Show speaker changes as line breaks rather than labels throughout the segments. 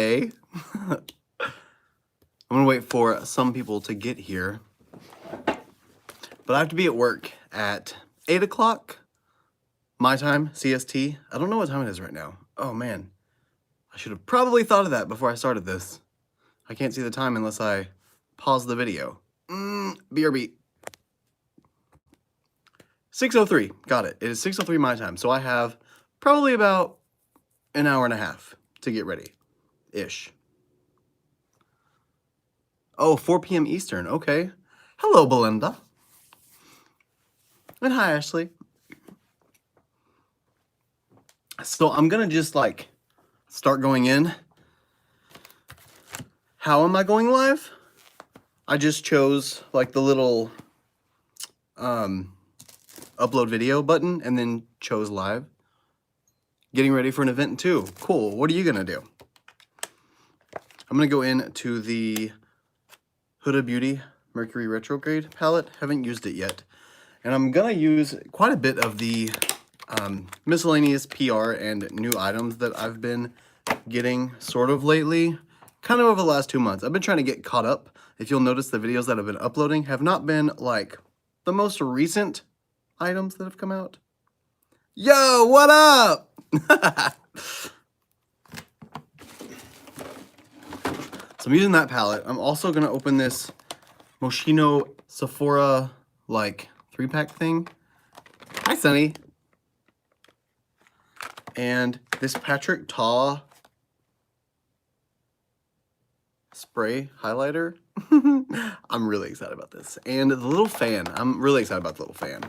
today. I'm gonna wait for some people to get here. But I have to be at work at 8 o'clock, my time, CST. I don't know what time it is right now. Oh man, I should have probably thought of that before I started this. I can't see the time unless I pause the video. BRB. 6:03, got it. It is 6:03 my time, so I have probably about an hour and a half to get ready-ish. Oh, 4 p.m. Eastern, okay. Hello, Belinda. And hi, Ashley. So I'm gonna just like start going in. How am I going live? I just chose like the little upload video button and then chose live. Getting ready for an event too. Cool. What are you gonna do? I'm gonna go into the Huda Beauty Mercury Retrograde palette. Haven't used it yet. And I'm gonna use quite a bit of the miscellaneous PR and new items that I've been getting sort of lately, kind of over the last 2 months. I've been trying to get caught up. If you'll notice, the videos that I've been uploading have not been like the most recent items that have come out. Yo, what up? So I'm using that palette. I'm also gonna open this Moschino Sephora like 3-pack thing. Hi, Sunny. And this Patrick Ta spray highlighter. I'm really excited about this. And the little fan. I'm really excited about the little fan.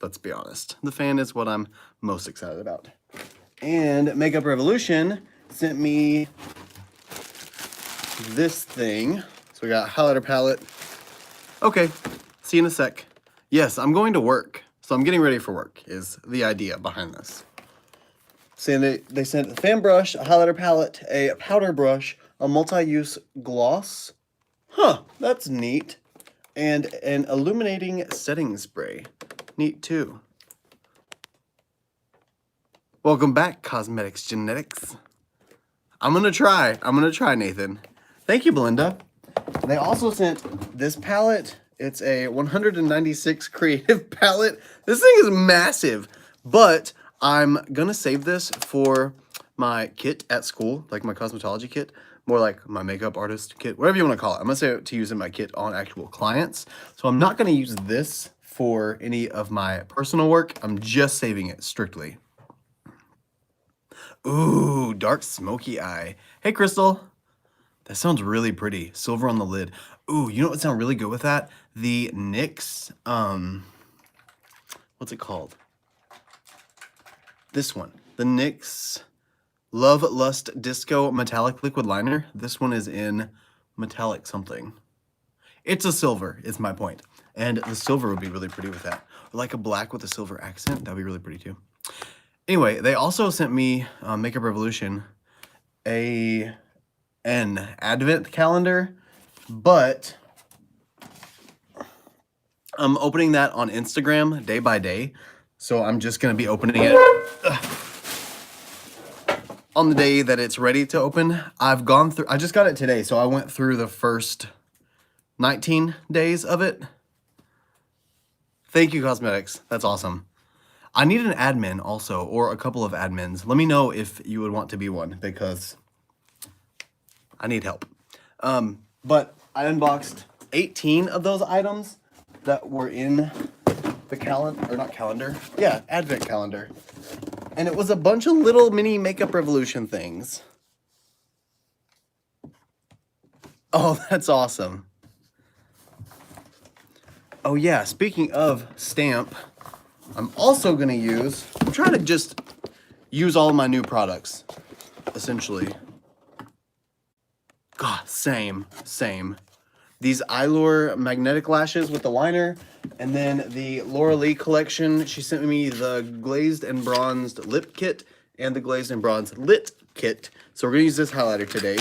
Let's be honest. The fan is what I'm most excited about. And Makeup Revolution sent me this thing. So we got highlighter palette. Okay, see you in a sec. Yes, I'm going to work. So I'm getting ready for work is the idea behind this. So they sent a fan brush, a highlighter palette, a powder brush, a multi-use gloss. Huh, that's neat. And an illuminating setting spray. Neat too. Welcome back, Cosmetics Genetics. I'm gonna try, Nathan. Thank you, Belinda. They also sent this palette. It's a 196 creative palette. This thing is massive, but I'm gonna save this for my kit at school, like my cosmetology kit, more like my makeup artist kit, whatever you wanna call it. I'm gonna save it to use in my kit on actual clients. So I'm not gonna use this for any of my personal work. I'm just saving it strictly. Ooh, dark smoky eye. Hey, Crystal. That sounds really pretty. Silver on the lid. Ooh, you know what would sound really good with that? The NYX, what's it called? This one. The NYX Love Lust Disco Metallic Liquid Liner. This one is in metallic something. It's a silver, is my point. And the silver would be really pretty with that. Or like a black with a silver accent. That'd be really pretty too. Anyway, they also sent me, Makeup Revolution, an advent calendar, but I'm opening that on Instagram day by day. So I'm just going to be opening it on the day that it's ready to open. I just got it today, so I went through the first 19 days of it. Thank you, Cosmetics. That's awesome. I need an admin also, or a couple of admins. Let me know if you would want to be one, because I need help. But I unboxed 18 of those items that were in the advent calendar. And it was a bunch of little mini Makeup Revolution things. Oh, that's awesome. Oh yeah, speaking of stamp, I'm also gonna I'm trying to just use all of my new products, essentially. God, same. These Eylure magnetic lashes with the liner, and then the Laura Lee collection. She sent me the glazed and bronzed lip kit and the glazed and bronzed lit kit. So we're gonna use this highlighter today.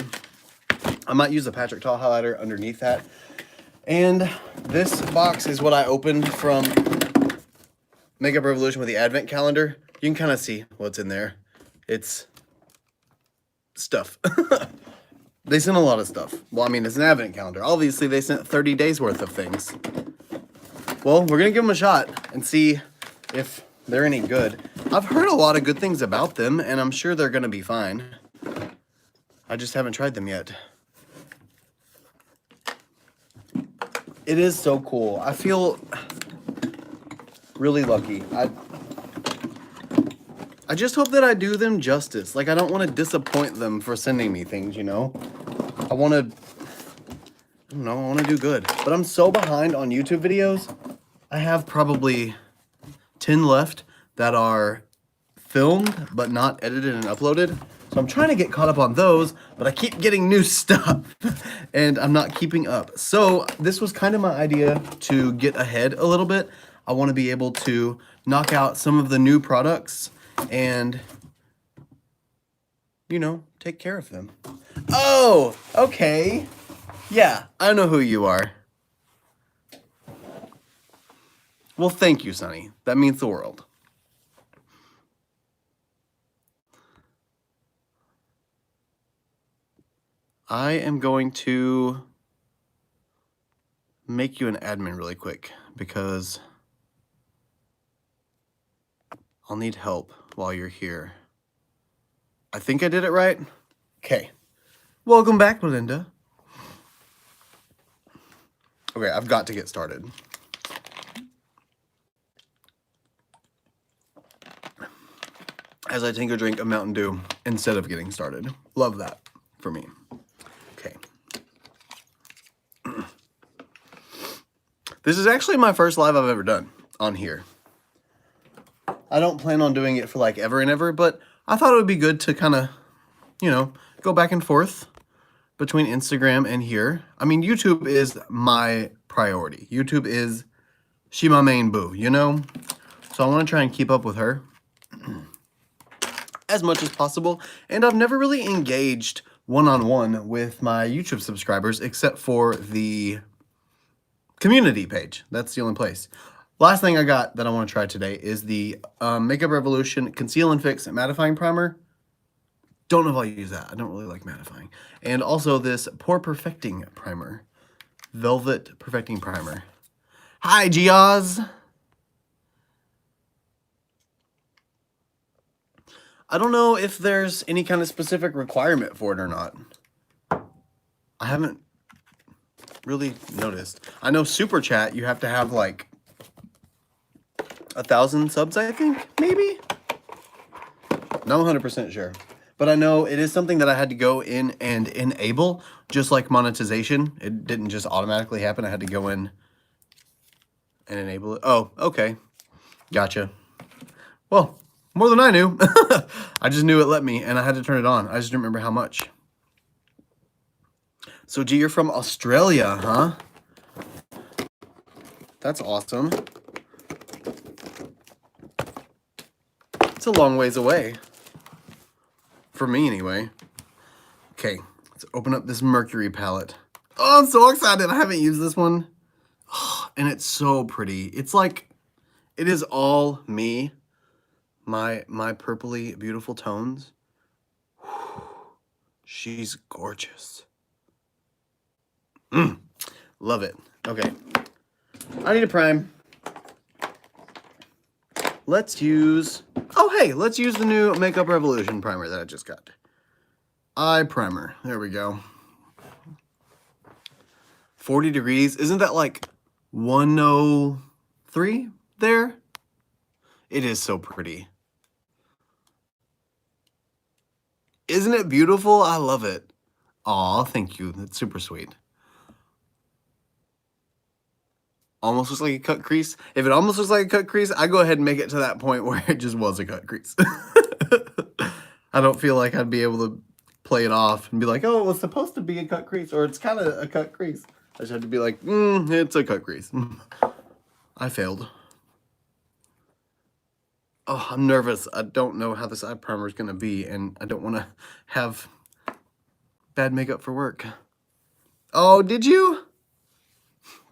I might use a Patrick Ta highlighter underneath that. And this box is what I opened from Makeup Revolution with the advent calendar. You can kind of see what's in there. It's stuff. They sent a lot of stuff. Well, I mean, it's an advent calendar. Obviously, they sent 30 days worth of things. Well, we're going to give them a shot and see if they're any good. I've heard a lot of good things about them, and I'm sure they're going to be fine. I just haven't tried them yet. It is so cool. I feel really lucky. I just hope that I do them justice. Like, I don't want to disappoint them for sending me things, you know? I want to do good. But I'm so behind on YouTube videos. I have probably 10 left that are filmed but not edited and uploaded. So I'm trying to get caught up on those, but I keep getting new stuff and I'm not keeping up. So this was kind of my idea to get ahead a little bit. I want to be able to knock out some of the new products and, you know, take care of them. Oh, okay. Yeah, I know who you are. Well, thank you, Sonny. That means the world. I am going to make you an admin really quick because I'll need help while you're here. I think I did it right. Okay. Welcome back, Melinda. Okay, I've got to get started. As I take a drink of Mountain Dew instead of getting started. Love that for me. Okay. This is actually my first live I've ever done on here. I don't plan on doing it for like ever and ever, but I thought it would be good to kind of, you know, go back and forth between Instagram and here. I mean, YouTube is my priority. YouTube is she my main boo, you know? So I want to try and keep up with her as much as possible. And I've never really engaged one-on-one with my YouTube subscribers except for the community page. That's the only place. Last thing I got that I want to try today is the Makeup Revolution Conceal and Fix Mattifying Primer. Don't know if I'll use that. I don't really like mattifying. And also this Pore Perfecting Primer. Velvet Perfecting Primer. Hi, Giaz. I don't know if there's any kind of specific requirement for it or not. I haven't really noticed. I know Super Chat, you have to have like 1,000 subs, I think, maybe? Not 100% sure. But I know it is something that I had to go in and enable, just like monetization. It didn't just automatically happen. I had to go in and enable it. Oh, okay. Gotcha. Well, more than I knew. I just knew it let me, and I had to turn it on. I just didn't remember how much. So, G, you're from Australia, huh? That's awesome. It's a long ways away. For me, anyway. Okay, let's open up this Mercury palette. Oh, I'm so excited. I haven't used this one. Oh, and it's so pretty. It's like, it is all me. My purpley, beautiful tones. She's gorgeous. Love it. Okay. I need a prime. Let's use... Oh, hey, let's use the new Makeup Revolution primer that I just got. Eye primer. There we go. 40 degrees. Isn't that like 103 there? It is so pretty. Isn't it beautiful? I love it. Aw, thank you. That's super sweet. Almost looks like a cut crease. If it almost looks like a cut crease, I go ahead and make it to that point where it just was a cut crease. I don't feel like I'd be able to play it off and be like, oh, it was supposed to be a cut crease, or it's kind of a cut crease. I just had to be like, it's a cut crease. I failed. Oh, I'm nervous. I don't know how this eye primer is going to be, and I don't want to have bad makeup for work. Oh, did you?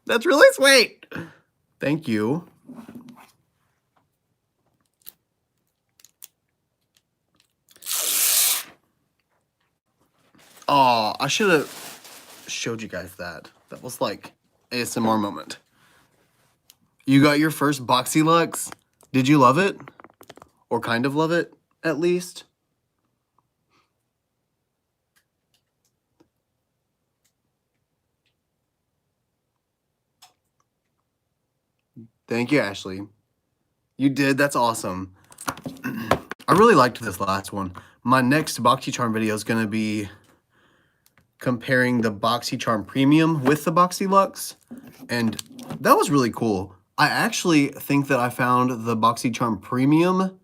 That's really sweet. Thank you. Oh, I should have showed you guys that. That was like ASMR moment. You got your first Boxylux. Did you love it? Or kind of love it, at least? Thank you, Ashley. You did. That's awesome. I really liked this last one. My next Boxycharm video is going to be comparing the Boxycharm Premium with the Boxylux, and that was really cool. I actually think that I found the Boxycharm Premium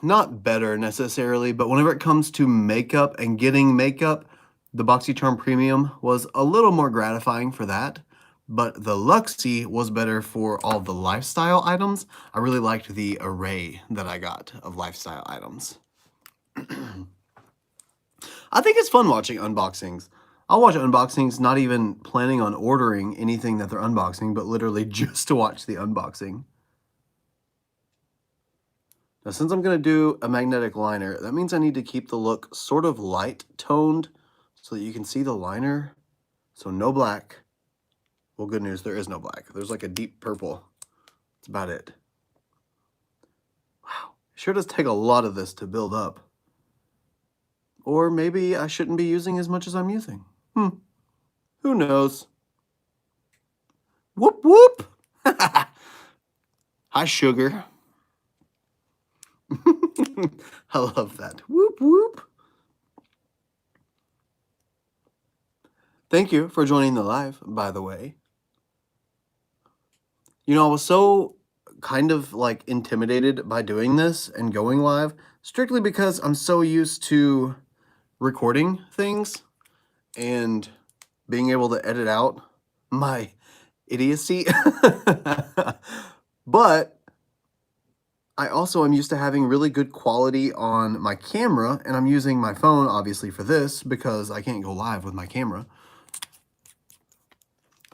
not better necessarily, but whenever it comes to makeup and getting makeup, the Boxycharm Premium was a little more gratifying for that. But the Luxie was better for all the lifestyle items. I really liked the array that I got of lifestyle items. I think it's fun watching unboxings. I'll watch unboxings not even planning on ordering anything that they're unboxing, but literally just to watch the unboxing. Now, since I'm going to do a magnetic liner, that means I need to keep the look sort of light toned so that you can see the liner. So no black. Well, good news, there is no black. There's like a deep purple. That's about it. Wow, it sure does take a lot of this to build up. Or maybe I shouldn't be using as much as I'm using. Who knows? Whoop, whoop. Hi, sugar. I love that. Whoop, whoop. Thank you for joining the live, by the way. You know, I was so kind of like intimidated by doing this and going live, strictly because I'm so used to recording things and being able to edit out my idiocy. But I also am used to having really good quality on my camera, and I'm using my phone obviously for this because I can't go live with my camera.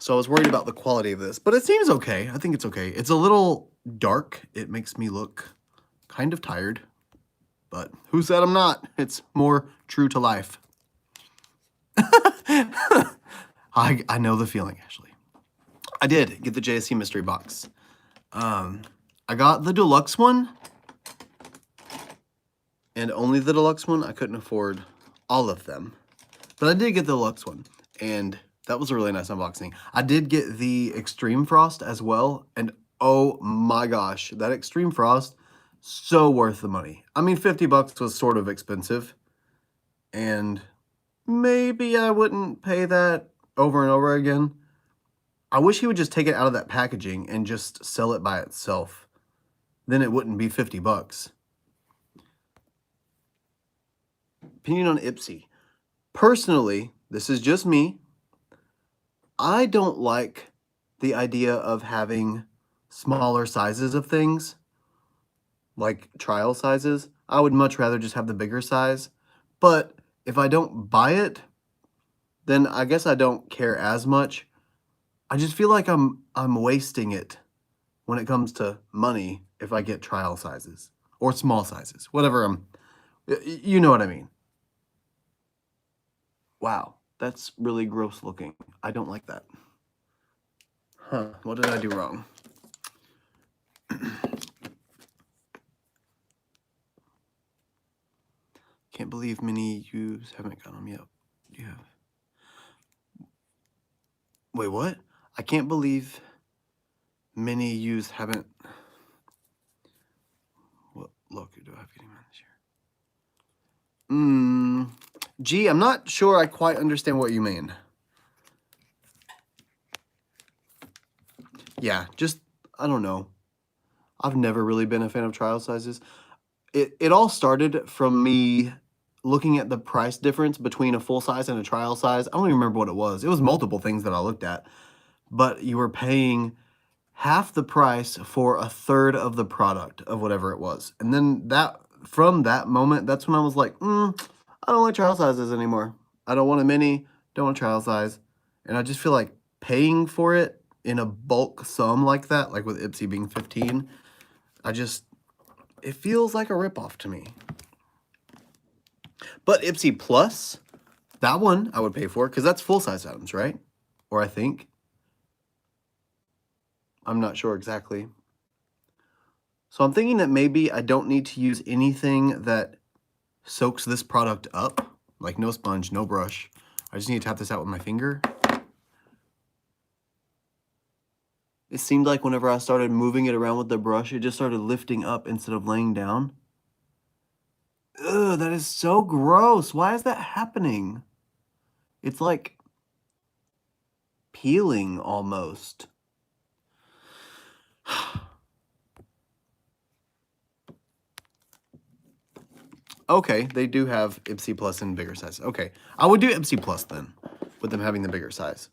So I was worried about the quality of this, but it seems okay. I think it's okay. It's a little dark. It makes me look kind of tired, but who said I'm not? It's more true to life. I know the feeling, Ashley. I did get the JSC mystery box. I got the deluxe one, and only the deluxe one. I couldn't afford all of them, but I did get the deluxe one, and that was a really nice unboxing. I did get the Extreme Frost as well, and oh my gosh, that Extreme Frost, so worth the money. I mean, 50 bucks was sort of expensive, and maybe I wouldn't pay that over and over again. I wish he would just take it out of that packaging and just sell it by itself. Then it wouldn't be 50 bucks. Opinion on Ipsy. Personally, this is just me. I don't like the idea of having smaller sizes of things, like trial sizes. I would much rather just have the bigger size. But if I don't buy it, then I guess I don't care as much. I just feel like I'm wasting it when it comes to money if I get trial sizes or small sizes, whatever you know what I mean. Wow, that's really gross looking. I don't like that. Huh, what did I do wrong? Can't believe many yous haven't got them yet. You have. Wait, what? I can't believe many yous haven't. What look do I have getting around this year? Gee, I'm not sure I quite understand what you mean. Yeah, just, I don't know. I've never really been a fan of trial sizes. It all started from me looking at the price difference between a full size and a trial size. I don't even remember what it was. It was multiple things that I looked at. But you were paying half the price for a third of the product of whatever it was. And then from that moment, that's when I was like, I don't like trial sizes anymore. I don't want a mini, don't want a trial size. And I just feel like paying for it in a bulk sum like that, like with Ipsy being 15, it feels like a ripoff to me. But Ipsy Plus, that one I would pay for because that's full-size items, right? Or I think. I'm not sure exactly. So I'm thinking that maybe I don't need to use anything that soaks this product up. Like no sponge, no brush. I just need to tap this out with my finger. It seemed like whenever I started moving it around with the brush, it just started lifting up instead of laying down. Ugh, that is so gross. Why is that happening? It's like peeling almost. Okay, they do have Ipsy Plus in bigger size. Okay, I would do Ipsy Plus then, with them having the bigger size.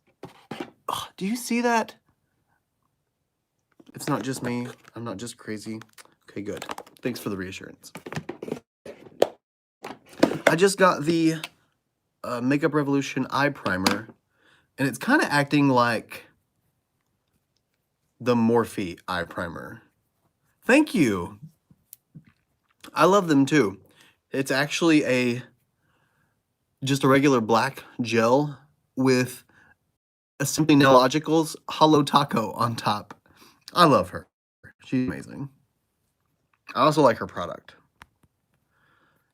Ugh, do you see that? It's not just me. I'm not just crazy. Okay, good. Thanks for the reassurance. I just got the Makeup Revolution Eye Primer, and it's kind of acting like the Morphe Eye Primer. Thank you. I love them too. It's actually just a regular black gel with a Simply Nailogical's Hollow Taco on top. I love her. She's amazing. I also like her product.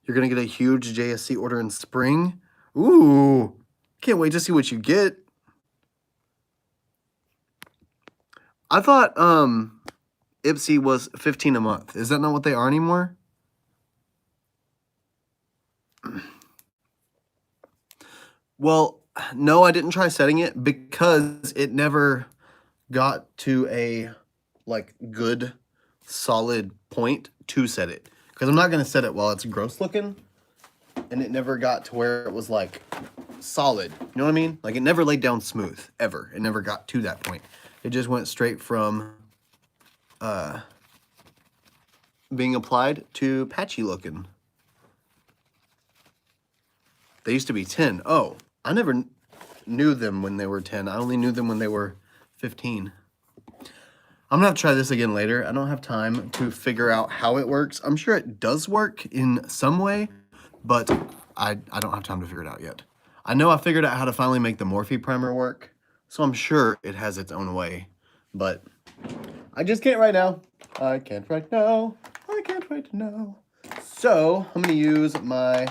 You're going to get a huge JSC order in spring. Ooh, can't wait to see what you get. I thought Ipsy was $15 a month. Is that not what they are anymore? Well, no, I didn't try setting it because it never got to a like good solid point to set it. Because I'm not going to set it while it's gross looking. And it never got to where it was like solid. You know what I mean? Like it never laid down smooth, ever. It never got to that point. It just went straight from being applied to patchy looking. They used to be 10. Oh, I never knew them when they were 10. I only knew them when they were 15. I'm gonna have to try this again later. I don't have time to figure out how it works. I'm sure it does work in some way, but I don't have time to figure it out yet. I know I figured out how to finally make the Morphe primer work, so I'm sure it has its own way, but I just can't right now. I can't right now. I can't right now. So I'm gonna use my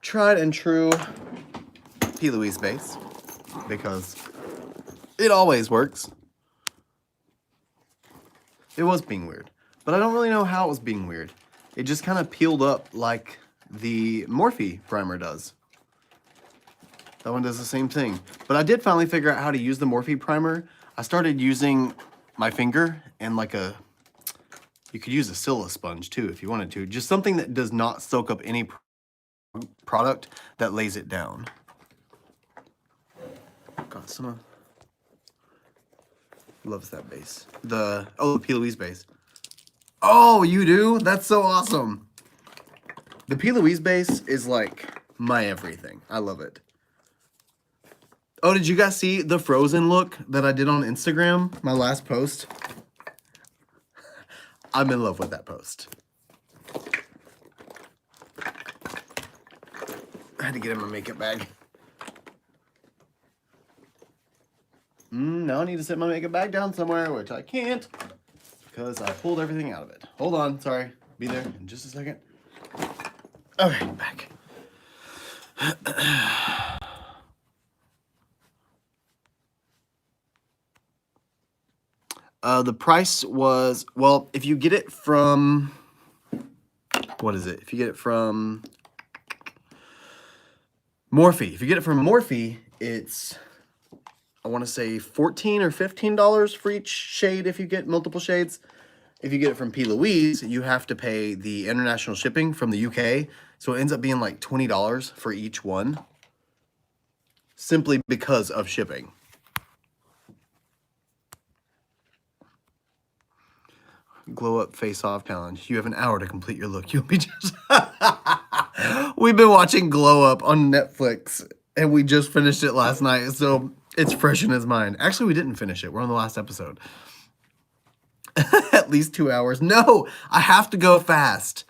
tried and true P. Louise base because it always works. It was being weird, but I don't really know how it was being weird. It just kind of peeled up like the Morphe primer does. That one does the same thing. But I did finally figure out how to use the Morphe primer. I started using my finger and like you could use a Scylla sponge too if you wanted to. Just something that does not soak up any product that lays it down. God, someone loves that base. The P. Louise base. Oh, you do? That's so awesome. The P. Louise base is like my everything. I love it. Oh, did you guys see the Frozen look that I did on Instagram? My last post? I'm in love with that post. I had to get in my makeup bag. Now I need to set my makeup bag down somewhere, which I can't because I pulled everything out of it. Hold on, sorry. Be there in just a second. Okay, back. The price was, well, if you get it from, what is it? If you get it from Morphe. If you get it from Morphe, it's, I want to say $14 or $15 for each shade if you get multiple shades. If you get it from P. Louise, you have to pay the international shipping from the UK. So it ends up being like $20 for each one. Simply because of shipping. Glow Up Face Off Challenge. You have an hour to complete your look. You'll be just... We've been watching Glow Up on Netflix, and we just finished it last night, so it's fresh in his mind. Actually, we didn't finish it. We're on the last episode. At least 2 hours. No, I have to go fast.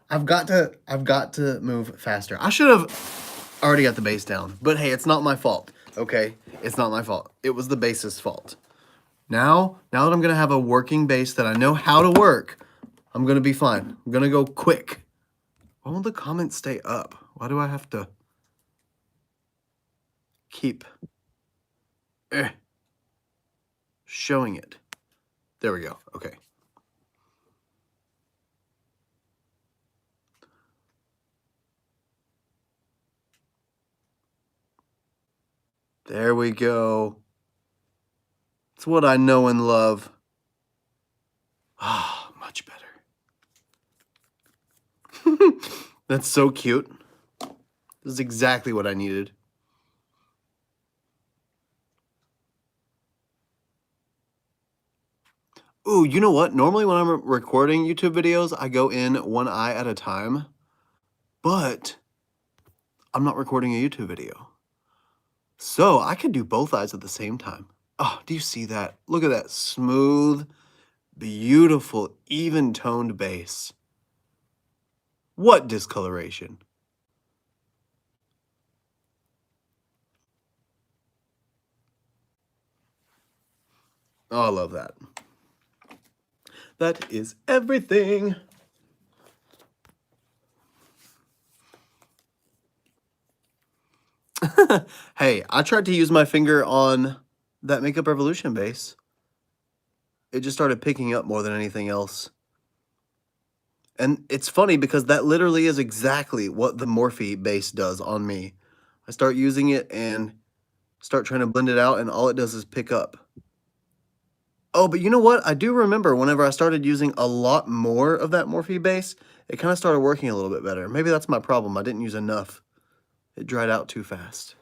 I've got to move faster. I should have already got the base down, but hey, it's not my fault, okay? It's not my fault. It was the base's fault. Now that I'm gonna have a working base that I know how to work, I'm gonna be fine. I'm gonna go quick. Why won't the comments stay up? Why do I have to keep showing it? There we go, okay. There we go. It's what I know and love. Ah, much better. That's so cute. This is exactly what I needed. Ooh, you know what? Normally when I'm recording YouTube videos, I go in one eye at a time, but I'm not recording a YouTube video. So I could do both eyes at the same time. Oh, do you see that? Look at that smooth, beautiful, even-toned base. What discoloration? Oh, I love that. That is everything. Hey, I tried to use my finger on that Makeup Revolution base. It just started picking up more than anything else. And it's funny because that literally is exactly what the Morphe base does on me. I start using it and start trying to blend it out, and all it does is pick up. Oh, but you know what? I do remember whenever I started using a lot more of that Morphe base, it kind of started working a little bit better. Maybe that's my problem. I didn't use enough. It dried out too fast.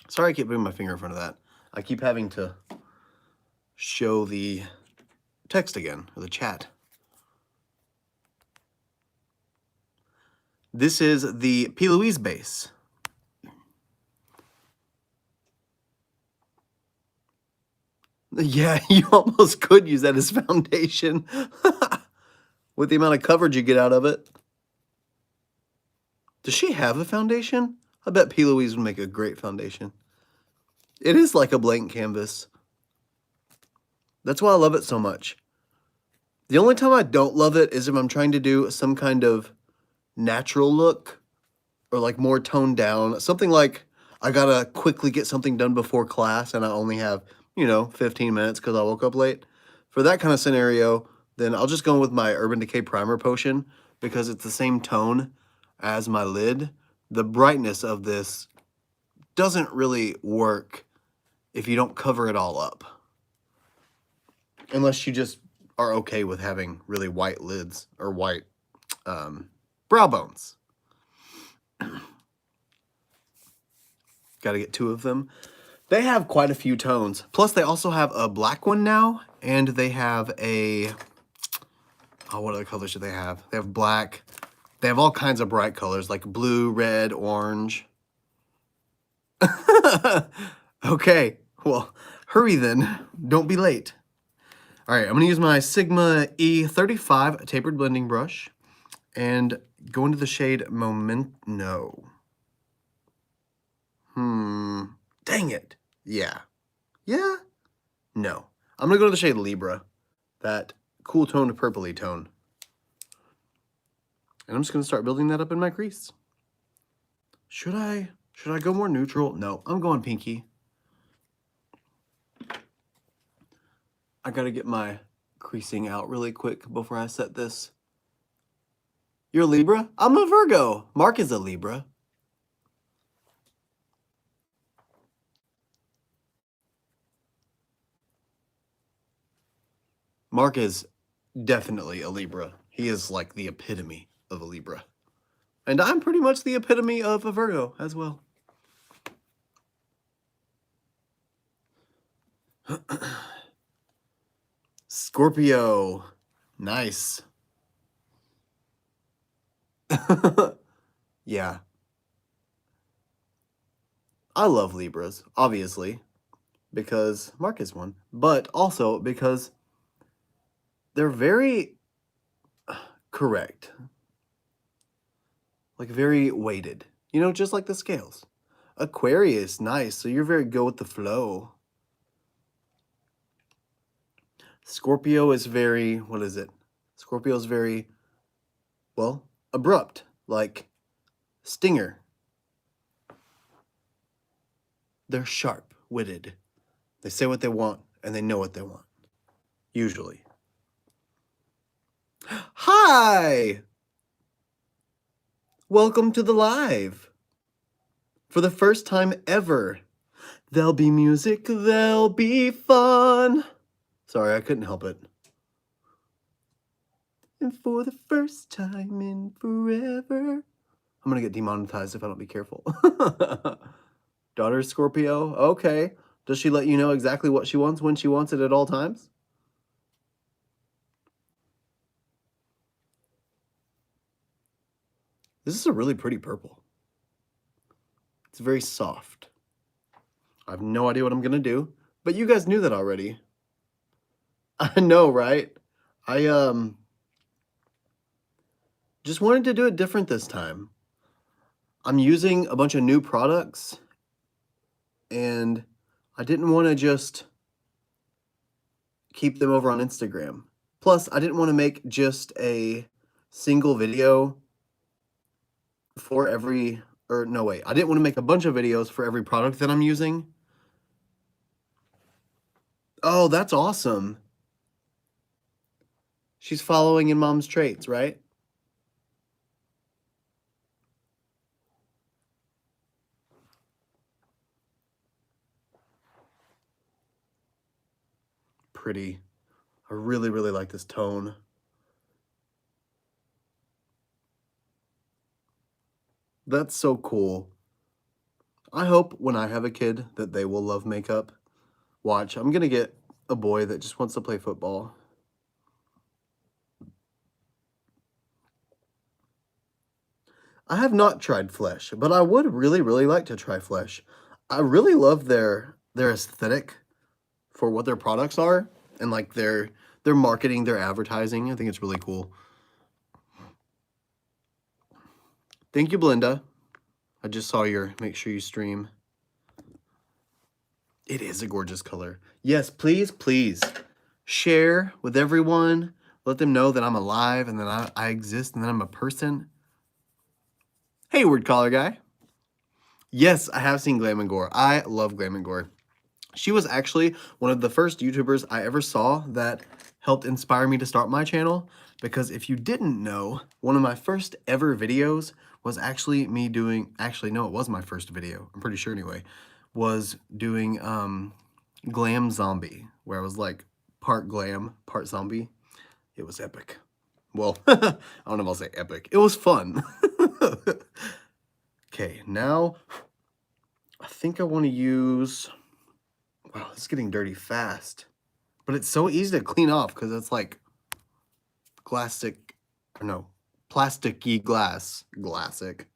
Sorry I keep putting my finger in front of that. I keep having to show the text again, or the chat. This is the P. Louise base. Yeah, you almost could use that as foundation. With the amount of coverage you get out of it. Does she have a foundation? I bet P. Louise would make a great foundation. It is like a blank canvas. That's why I love it so much. The only time I don't love it is if I'm trying to do some kind of natural look or like more toned down. Something like I gotta quickly get something done before class and I only have, 15 minutes because I woke up late. For that kind of scenario, then I'll just go with my Urban Decay Primer Potion because it's the same tone as my lid. The brightness of this doesn't really work if you don't cover it all up. Unless you just are okay with having really white lids or white brow bones. Gotta get 2 of them. They have quite a few tones. Plus, they also have a black one now, and they have a... Oh, what other colors do they have? They have black. They have all kinds of bright colors, like blue, red, orange. Okay, well, hurry then. Don't be late. All right, I'm gonna use my Sigma E35 tapered blending brush and go into the shade No. Dang it. Yeah. No. I'm gonna go to the shade Libra, that cool toned purpley tone. And I'm just gonna start building that up in my crease. Should I go more neutral? No, I'm going pinky. I gotta get my creasing out really quick before I set this. You're a Libra? I'm a Virgo. Mark is a Libra. Mark is definitely a Libra. He is like the epitome of a Libra. And I'm pretty much the epitome of a Virgo as well. Scorpio. Nice. Yeah. I love Libras, obviously, because Mark is one, but also because they're very correct. Like very weighted. You know, just like the scales. Aquarius, nice. So you're very good with the flow. Scorpio is very, what is it? Scorpio is very, well, abrupt. Like stinger. They're sharp-witted. They say what they want, and they know what they want. Usually. Hi! Welcome to the live. For the first time ever. There'll be music, there'll be fun. Sorry, I couldn't help it. And for the first time in forever. I'm gonna get demonetized if I don't be careful. Daughter Scorpio, okay. Does she let you know exactly what she wants when she wants it at all times? This is a really pretty purple. It's very soft. I have no idea what I'm gonna do, but you guys knew that already. I know, right? I just wanted to do it different this time. I'm using a bunch of new products, and I didn't want to just keep them over on Instagram. Plus, I didn't want to make just a single video for every, or no, wait. I didn't want to make a bunch of videos for every product that I'm using. Oh, that's awesome. She's following in mom's traits, right? Pretty. I really, really like this tone. That's so cool. I hope when I have a kid that they will love makeup. Watch, I'm gonna get a boy that just wants to play football. I have not tried Flesh, but I would really, really like to try Flesh. I really love their aesthetic for what their products are, and like their marketing, their advertising. I think it's really cool. Thank you, Belinda. I just saw your make sure you stream. It is a gorgeous color. Yes, please, please share with everyone. Let them know that I'm alive and that I exist and that I'm a person. Hey, word collar guy. Yes, I have seen Glambot. I love Glambot. She was actually one of the first YouTubers I ever saw that helped inspire me to start my channel. Because if you didn't know, one of my first ever videos was actually me doing, actually no, it was my first video, I'm pretty sure anyway, was doing Glam Zombie, where I was like part glam, part zombie. It was epic. Well, I don't know if I'll say epic. It was fun. Okay, now I think I want to use, wow, it's getting dirty fast. But it's so easy to clean off because it's like plasticky glass. Glassic.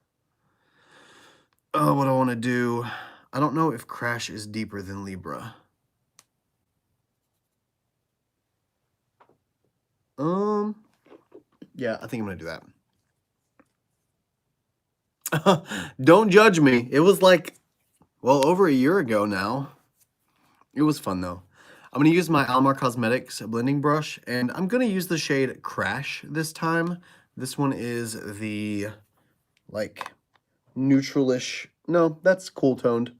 Oh, what I want to do. I don't know if Crash is deeper than Libra. Yeah, I think I'm going to do that. Don't judge me. It was like, well, over a year ago now. It was fun though. I'm going to use my Almar Cosmetics blending brush, and I'm going to use the shade Crash this time. This one is the, like, neutral-ish, no, that's cool-toned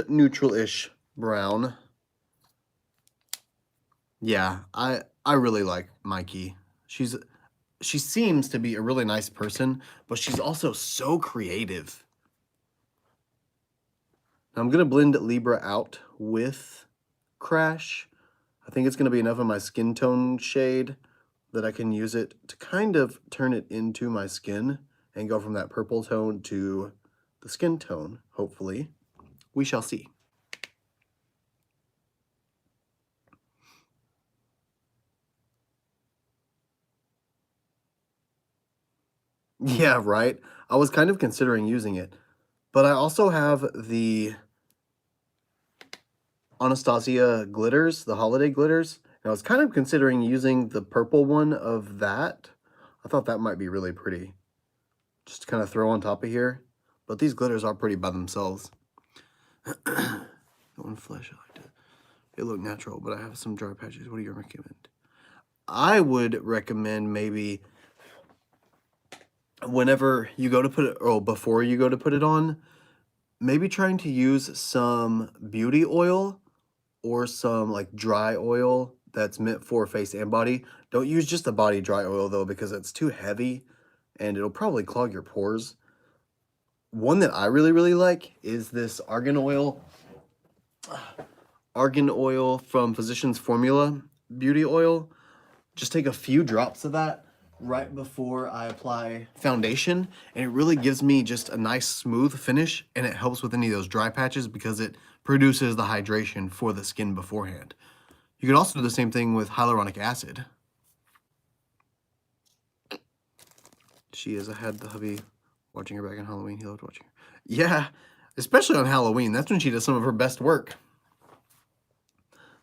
neutral-ish brown. Yeah, I really like Mikey. She seems to be a really nice person, but she's also so creative. Now I'm going to blend Libra out with Crash. I think it's going to be enough of my skin tone shade that I can use it to kind of turn it into my skin and go from that purple tone to the skin tone, hopefully. We shall see. Yeah, right? I was kind of considering using it, but I also have the Anastasia glitters, the holiday glitters, And I was kind of considering using the purple one of that. I thought that might be really pretty. Just to kind of throw on top of here. But these glitters are pretty by themselves. The one flesh, I like to. They look natural, but I have some dry patches. What do you recommend? I would recommend maybe whenever you go to put it, or before you go to put it on, maybe trying to use some beauty oil or some like dry oil that's meant for face and body. Don't use just the body dry oil though, because it's too heavy and it'll probably clog your pores. One that I really, really like is this argan oil. Argan oil from Physicians Formula beauty oil. Just take a few drops of that right before I apply foundation, and it really gives me just a nice smooth finish, and it helps with any of those dry patches because it produces the hydration for the skin beforehand. You could also do the same thing with hyaluronic acid. She is. I had the hubby watching her back on Halloween. He loved watching her. Yeah, especially on Halloween. That's when she does some of her best work.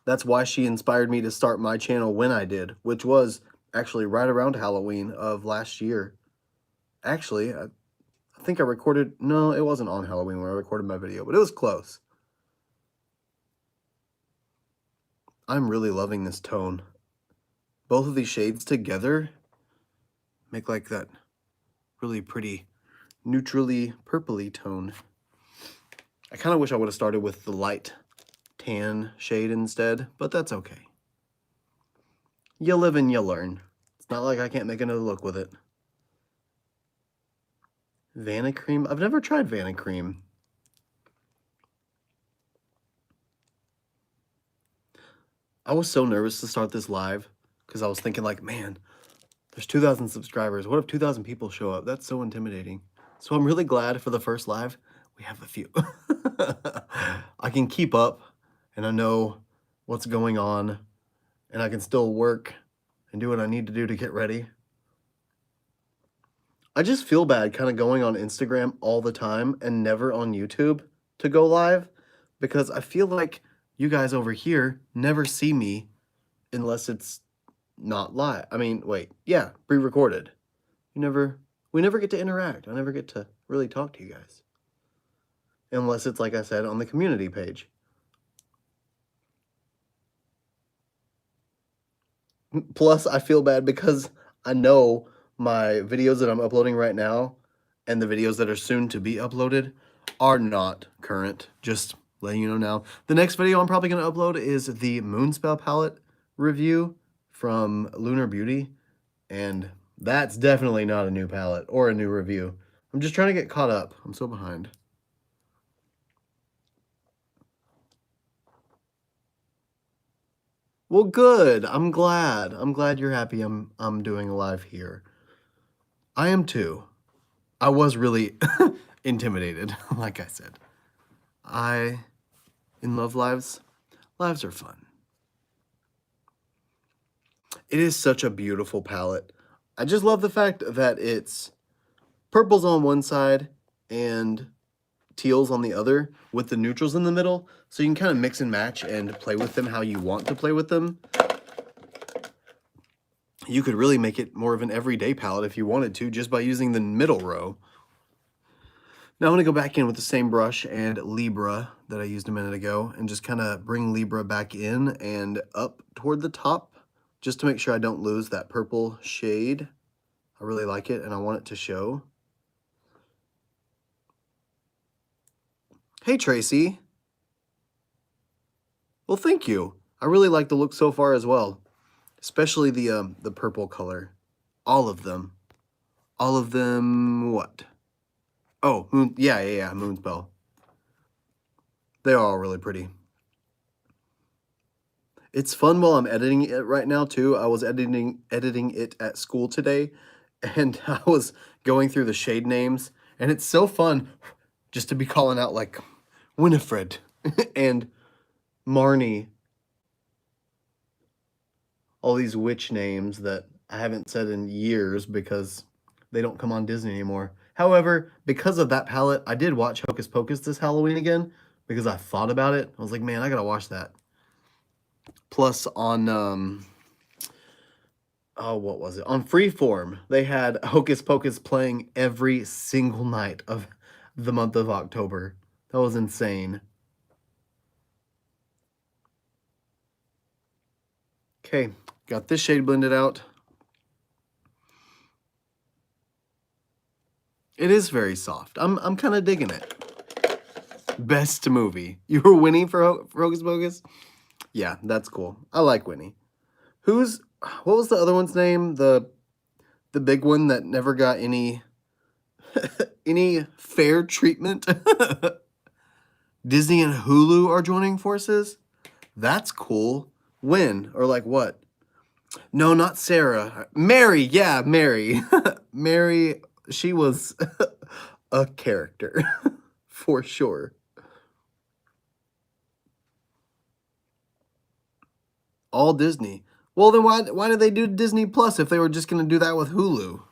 That's why she inspired me to start my channel when I did, which was actually right around Halloween of last year. Actually, I think I recorded, no, it wasn't on Halloween when I recorded my video, but it was close. I'm really loving this tone. Both of these shades together make like that really pretty neutrally purpley tone. I kind of wish I would have started with the light tan shade instead, but that's okay. You live and you learn. It's not like I can't make another look with it. Vanna Cream? I've never tried Vanna Cream. I was so nervous to start this live because I was thinking like, man, there's 2,000 subscribers. What if 2,000 people show up? That's so intimidating. So I'm really glad for the first live, we have a few. I can keep up and I know what's going on and I can still work and do what I need to do to get ready. I just feel bad kind of going on Instagram all the time and never on YouTube to go live because I feel like you guys over here never see me unless it's not live. I mean, wait, yeah, pre-recorded. We never get to interact. I never get to really talk to you guys. Unless it's, like I said, on the community page. Plus, I feel bad because I know my videos that I'm uploading right now and the videos that are soon to be uploaded are not current. Just letting you know now. The next video I'm probably going to upload is the Moonspell palette review from Lunar Beauty. And that's definitely not a new palette or a new review. I'm just trying to get caught up. I'm so behind. Well, good. I'm glad. I'm glad you're happy I'm doing a live here. I am too. I was really intimidated, like I said. In love lives. Lives are fun. It is such a beautiful palette. I just love the fact that it's purples on one side and teals on the other with the neutrals in the middle. So you can kind of mix and match and play with them how you want to play with them. You could really make it more of an everyday palette if you wanted to, just by using the middle row. Now I'm going to go back in with the same brush and Libra that I used a minute ago and just kind of bring Libra back in and up toward the top just to make sure I don't lose that purple shade. I really like it and I want it to show. Hey Tracy. Well, thank you. I really like the look so far as well, especially the purple color. All of them. All of them what? Oh, yeah, Moonspell. They are all really pretty. It's fun while I'm editing it right now too. I was editing it at school today, and I was going through the shade names, and it's so fun just to be calling out like Winifred and Marnie. All these witch names that I haven't said in years because they don't come on Disney anymore. However, because of that palette, I did watch Hocus Pocus this Halloween again because I thought about it. I was like, man, I gotta watch that. Plus on oh, what was it? On Freeform, they had Hocus Pocus playing every single night of the month of October. That was insane. Okay, got this shade blended out. It is very soft. I'm kind of digging it. Best movie. You were Winnie for Hocus Pocus? Yeah, that's cool. I like Winnie. What was the other one's name? The big one that never got any any fair treatment? Disney and Hulu are joining forces? That's cool. When? Or like what? No, not Sarah. Mary, yeah, Mary. Mary, she was a character for sure. All Disney. Well, then why did they do Disney Plus if they were just going to do that with Hulu?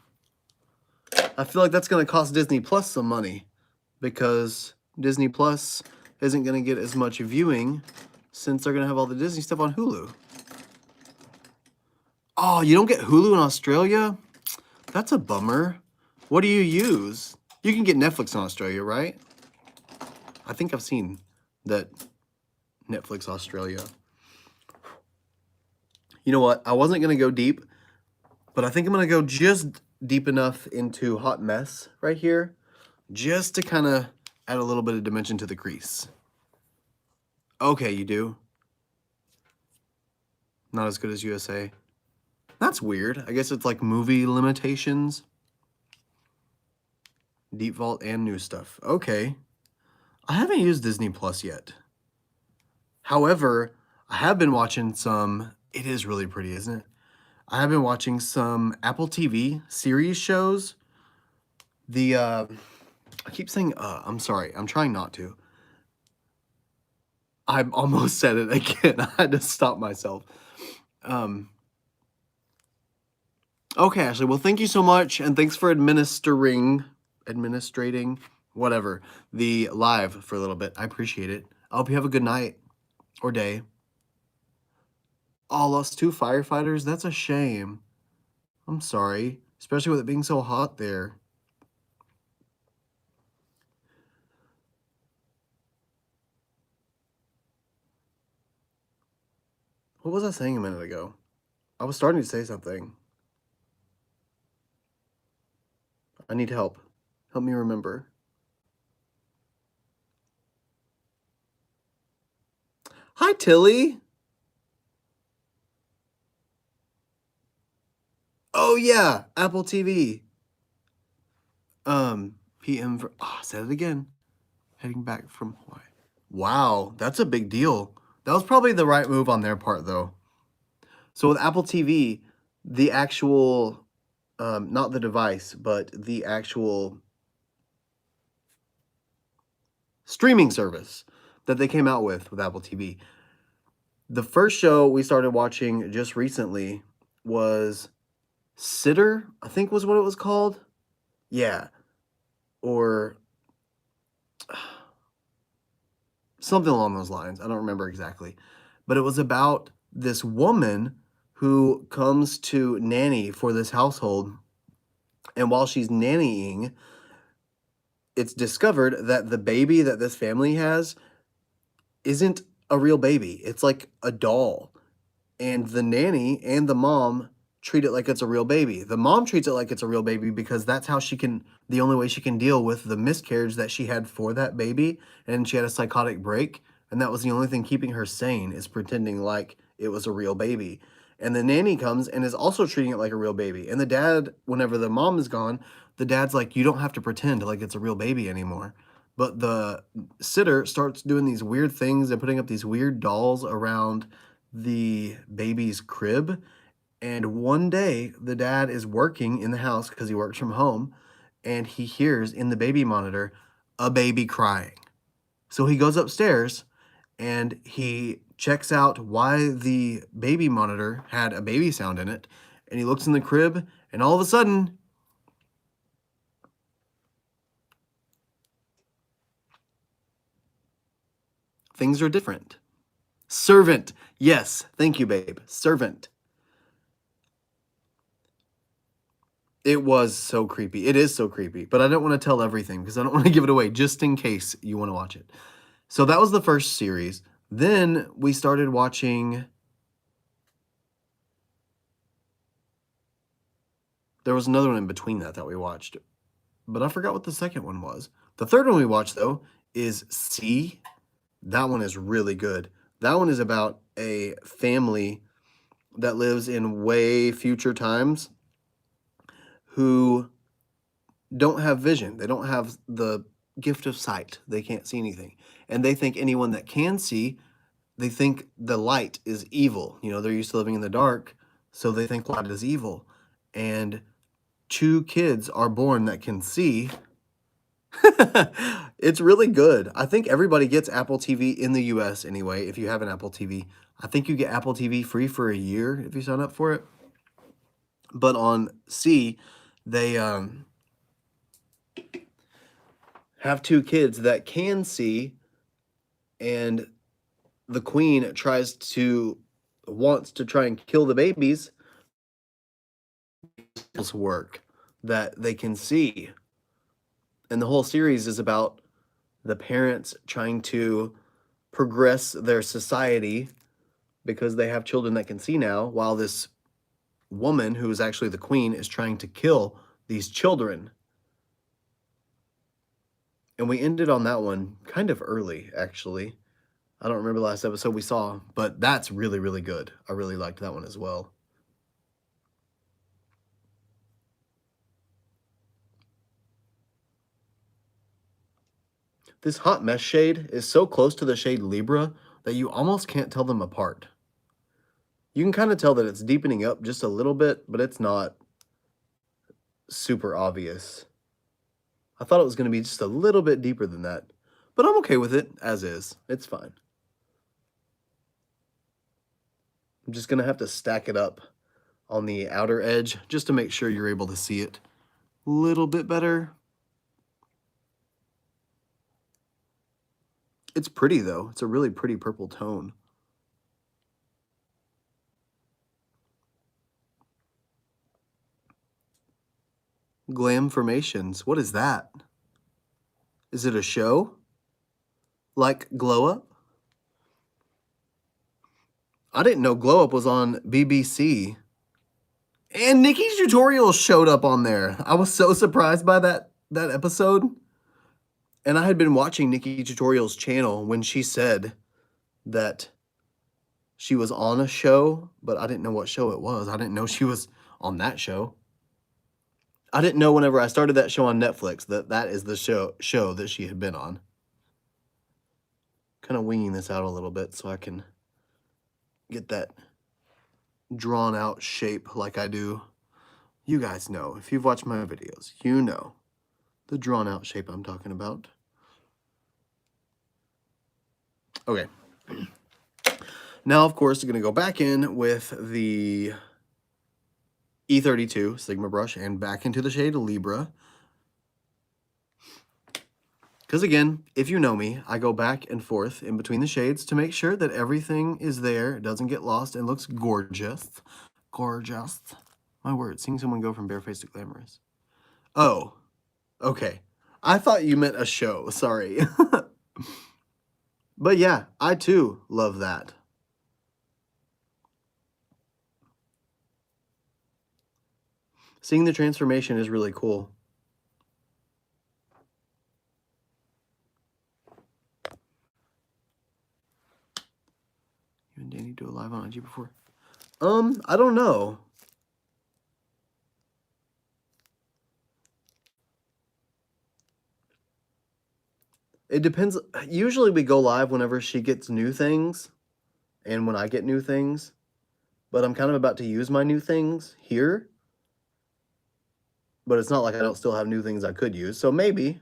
I feel like that's going to cost Disney Plus some money because Disney Plus isn't going to get as much viewing since they're going to have all the Disney stuff on Hulu. Oh, you don't get Hulu in Australia? That's a bummer. What do you use? You can get Netflix in Australia, right? I think I've seen that Netflix Australia. You know what? I wasn't going to go deep, but I think I'm going to go just deep enough into Hot Mess right here, just to kind of add a little bit of dimension to the crease. Okay, you do. Not as good as USA. That's weird. I guess it's like movie limitations. Deep Vault and new stuff. Okay. I haven't used Disney Plus yet. However, I have been watching some... It is really pretty, isn't it? I have been watching some Apple TV series shows. I keep saying, I'm sorry. I'm trying not to. I almost said it again. I had to stop myself. Okay, Ashley. Well, thank you so much. And thanks for administrating, whatever, the live for a little bit. I appreciate it. I hope you have a good night or day. Oh, lost 2 firefighters? That's a shame. I'm sorry. Especially with it being so hot there. What was I saying a minute ago? I was starting to say something. I need help. Help me remember. Hi, Tilly. Oh, yeah. Apple TV. PM for... Oh, said it again. Heading back from Hawaii. Wow, that's a big deal. That was probably the right move on their part, though. So with Apple TV, the actual... not the device, but the actual streaming service that they came out with Apple TV. The first show we started watching just recently was Sitter, I think was what it was called. Yeah. Or something along those lines. I don't remember exactly. But it was about this woman who comes to nanny for this household. And while she's nannying, it's discovered that the baby that this family has isn't a real baby. It's like a doll. And the nanny and the mom treat it like it's a real baby. The mom treats it like it's a real baby because that's how the only way she can deal with the miscarriage that she had for that baby. And she had a psychotic break. And that was the only thing keeping her sane, is pretending like it was a real baby. And the nanny comes and is also treating it like a real baby. And the dad, whenever the mom is gone, the dad's like, you don't have to pretend like it's a real baby anymore. But the sitter starts doing these weird things and putting up these weird dolls around the baby's crib. And one day the dad is working in the house because he works from home, and he hears in the baby monitor a baby crying. So he goes upstairs and he checks out why the baby monitor had a baby sound in it, and he looks in the crib, and all of a sudden things are different. Servant. Yes. Thank you, babe. Servant. It was so creepy. It is so creepy, but I don't want to tell everything because I don't want to give it away just in case you want to watch it. So that was the first series. Then we started watching... There was another one in between that we watched, but I forgot what the second one was. The third one we watched, though, is C. That one is really good. That one is about a family that lives in way future times who don't have vision. They don't have the gift of sight. They can't see anything. And they think anyone that can see, they think the light is evil. You know, they're used to living in the dark, so they think light is evil. And 2 kids are born that can see. It's really good. I think everybody gets Apple TV in the US anyway. If you have an Apple TV, I think you get Apple TV free for a year if you sign up for it. But on C, they have 2 kids that can see, and the queen wants to try and kill the babies. Work that they can see. And the whole series is about the parents trying to progress their society because they have children that can see now, while this woman, who is actually the queen, is trying to kill these children. And we ended on that one kind of early, actually. I don't remember the last episode we saw, but that's really, really good. I really liked that one as well. This hot mess shade is so close to the shade Libra that you almost can't tell them apart. You can kind of tell that it's deepening up just a little bit, but it's not super obvious. I thought it was going to be just a little bit deeper than that, but I'm okay with it as is. It's fine. I'm just going to have to stack it up on the outer edge just to make sure you're able to see it a little bit better. It's pretty though. It's a really pretty purple tone. Glamformations. What is that? Is it a show? Like Glow Up? I didn't know Glow Up was on BBC. And Nikki's Tutorials showed up on there. I was so surprised by that episode. And I had been watching Nikki Tutorials' channel when she said that she was on a show, but I didn't know what show it was. I didn't know she was on that show. I didn't know whenever I started that show on Netflix that is the show that she had been on. Kind of winging this out a little bit so I can get that drawn out shape like I do. You guys know, if you've watched my videos, you know the drawn out shape I'm talking about. Okay. Now, of course, I'm going to go back in with the E32 Sigma brush and back into the shade Libra. Because again, if you know me, I go back and forth in between the shades to make sure that everything is there, doesn't get lost, and looks gorgeous. Gorgeous. My word, seeing someone go from barefaced to glamorous. Oh, okay. I thought you meant a show, sorry. But yeah, I too love that. Seeing the transformation is really cool. You and Danny do a live on IG before? I don't know. It depends. Usually we go live whenever she gets new things and when I get new things. But I'm kind of about to use my new things here. But it's not like I don't still have new things I could use. So maybe.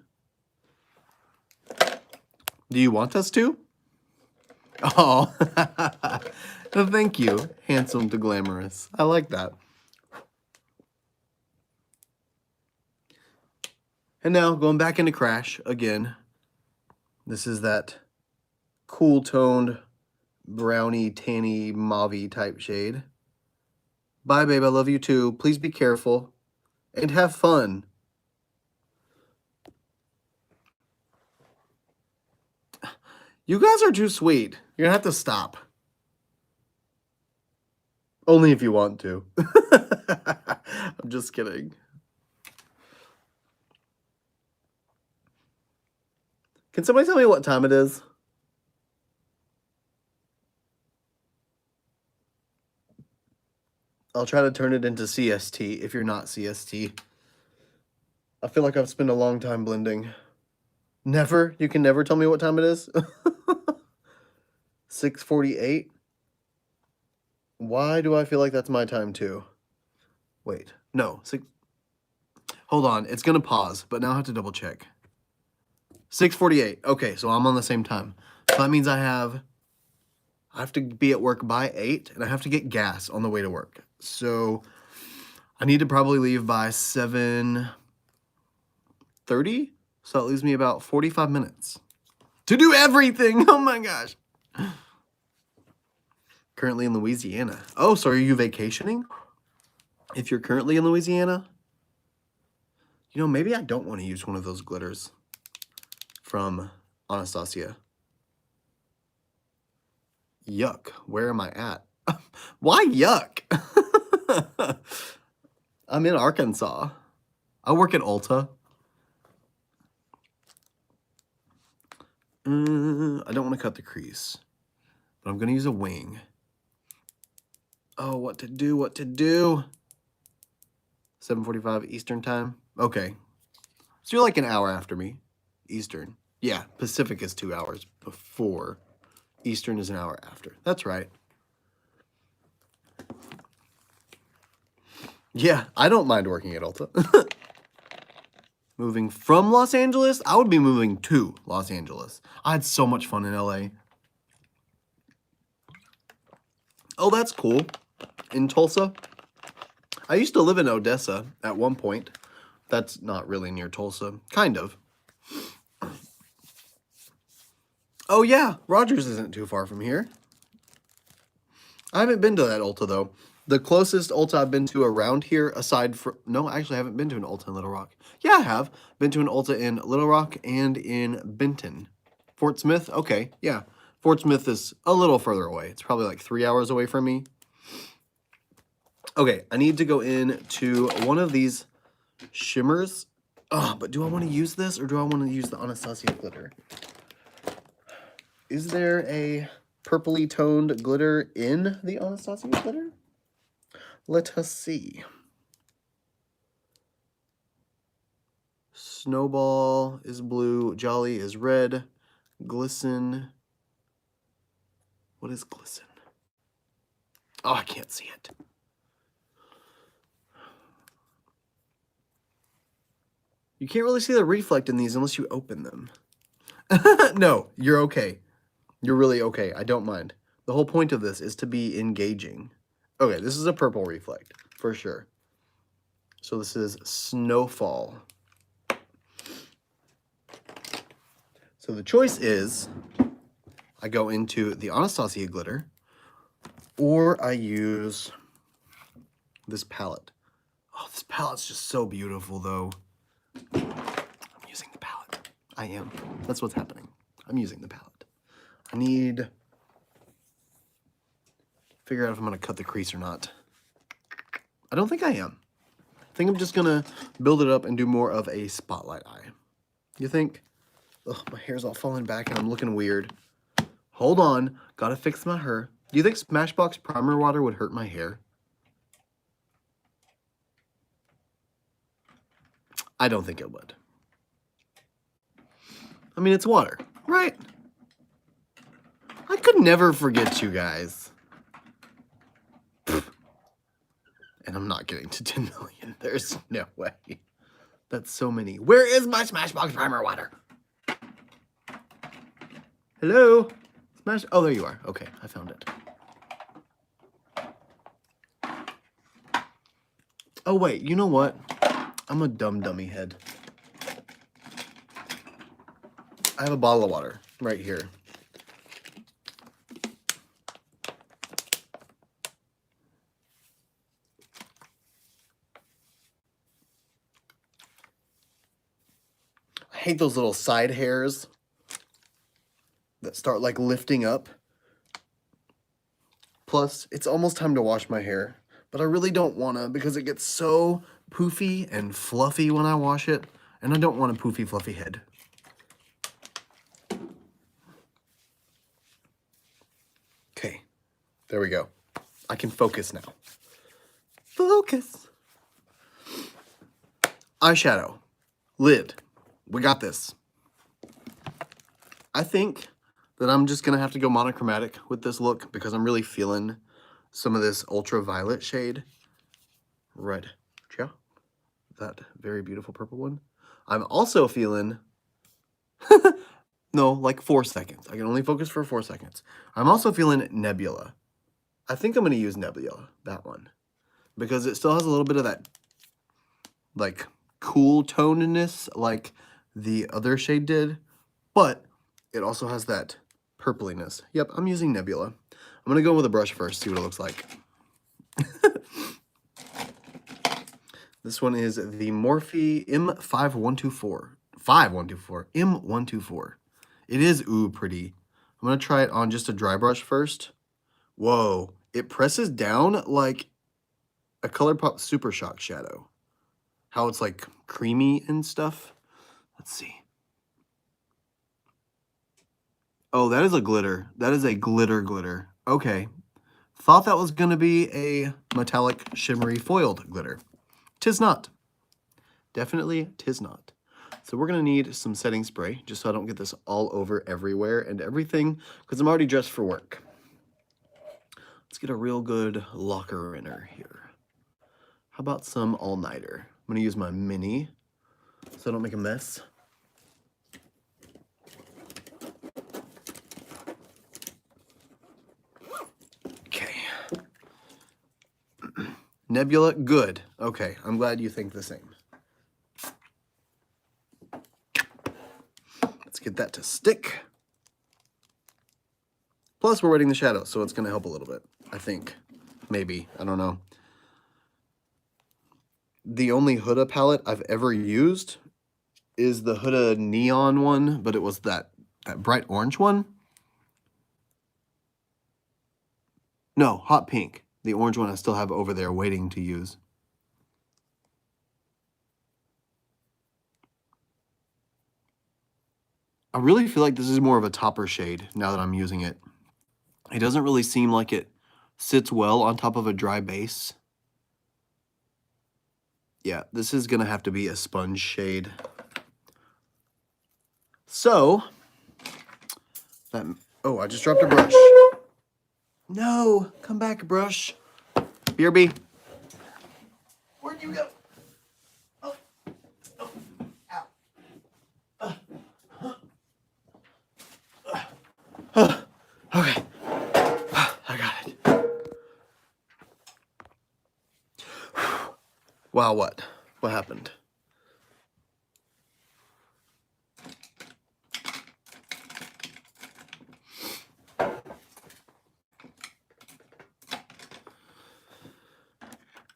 Do you want us to? Oh, thank you. Handsome to glamorous. I like that. And now going back into Crash again. This is that cool toned brownie, tanny, mauve type shade. Bye, babe. I love you too. Please be careful and have fun. You guys are too sweet. You're gonna have to stop. Only if you want to. I'm just kidding. Can somebody tell me what time it is? I'll try to turn it into CST if you're not CST. I feel like I've spent a long time blending. Never? You can never tell me what time it is? 6:48? Why do I feel like that's my time too? Wait, no. Hold on, it's gonna pause, but now I have to double check. 6:48. Okay, so I'm on the same time. So that means I have to be at work by 8, and I have to get gas on the way to work. So I need to probably leave by 7:30. So that leaves me about 45 minutes to do everything. Oh my gosh. Currently in Louisiana. Oh, so are you vacationing? If you're currently in Louisiana, you know, maybe I don't want to use one of those glitters from Anastasia. Yuck. Where am I at? Why yuck? I'm in Arkansas. I work at Ulta. I don't want to cut the crease, but I'm going to use a wing. Oh, what to do, what to do. 7:45 Eastern time. Okay. So you're like an hour after me. Eastern. Yeah, Pacific is 2 hours before. Eastern is an hour after. That's right. Yeah, I don't mind working at Ulta. Moving from Los Angeles? I would be moving to Los Angeles. I had so much fun in LA. Oh, that's cool. In Tulsa? I used to live in Odessa at one point. That's not really near Tulsa. Kind of. Oh yeah, Rogers isn't too far from here. I haven't been to that Ulta though. The closest Ulta I've been to around here, aside from... No, actually I haven't been to an Ulta in Little Rock. Yeah, I have. Been to an Ulta in Little Rock and in Benton. Fort Smith? Okay, yeah. Fort Smith is a little further away. It's probably like 3 hours away from me. Okay, I need to go into one of these shimmers. Oh, but do I want to use this or do I want to use the Anastasia glitter? Is there a purpley toned glitter in the Anastasia glitter? Let us see. Snowball is blue. Jolly is red. Glisten. What is glisten? Oh, I can't see it. You can't really see the reflect in these unless you open them. No, you're okay. You're really okay. I don't mind. The whole point of this is to be engaging. Okay, this is a purple reflect, for sure. So this is Snowfall. So the choice is, I go into the Anastasia glitter, or I use this palette. Oh, this palette's just so beautiful, though. I'm using the palette. I am. That's what's happening. I'm using the palette. I need to figure out if I'm going to cut the crease or not. I don't think I am. I think I'm just going to build it up and do more of a spotlight eye. You think? Ugh, my hair's all falling back and I'm looking weird. Hold on. Gotta fix my hair. Do you think Smashbox primer water would hurt my hair? I don't think it would. I mean, it's water, right? I could never forget you guys. And I'm not getting to 10 million. There's no way. That's so many. Where is my Smashbox primer water? Hello? Smash. Oh, there you are. Okay, I found it. Oh, wait. You know what? I'm a dummy head. I have a bottle of water right here. hate those little side hairs that start like lifting up. Plus, it's almost time to wash my hair, but I really don't want to because it gets so poofy and fluffy when I wash it, and I don't want a poofy, fluffy head. Okay, there we go. I can focus now. Focus. Eyeshadow. Lid. We got this. I think that I'm just going to have to go monochromatic with this look because I'm really feeling some of this ultraviolet shade. Red. Yeah. That very beautiful purple one. I'm also feeling... no, like 4 seconds. I can only focus for 4 seconds. I'm also feeling Nebula. I think I'm going to use Nebula, that one. Because it still has a little bit of that, like, cool tonedness like the other shade did. But it also has that purpliness. Yep, I'm using Nebula. I'm going to go with a brush first, see what it looks like. This one is the Morphe M5124. M124. It is pretty. I'm going to try it on just a dry brush first. Whoa, it presses down like a Colourpop Super Shock shadow. How it's like creamy and stuff. Let's see. Oh, that is a glitter. That is a glitter. Okay. Thought that was going to be a metallic shimmery foiled glitter. Tis not. Definitely tis not. So we're going to need some setting spray just so I don't get this all over everywhere and everything because I'm already dressed for work. Let's get a real good locker inner here. How about some all-nighter? I'm going to use my mini so I don't make a mess. Okay. Nebula, good. Okay, I'm glad you think the same. Let's get that to stick. Plus, we're wetting the shadow, so it's going to help a little bit, I think. Maybe. I don't know. The only Huda palette I've ever used is the Huda Neon one, but it was that bright orange one. No, Hot Pink. The orange one I still have over there waiting to use. I really feel like this is more of a topper shade now that I'm using it. It doesn't really seem like it sits well on top of a dry base. Yeah, this is going to have to be a sponge shade. So, oh, I just dropped a brush. No, come back, brush. BRB. Where'd you go? Oh, oh, ow. Okay. I got it. Wow, what? What happened?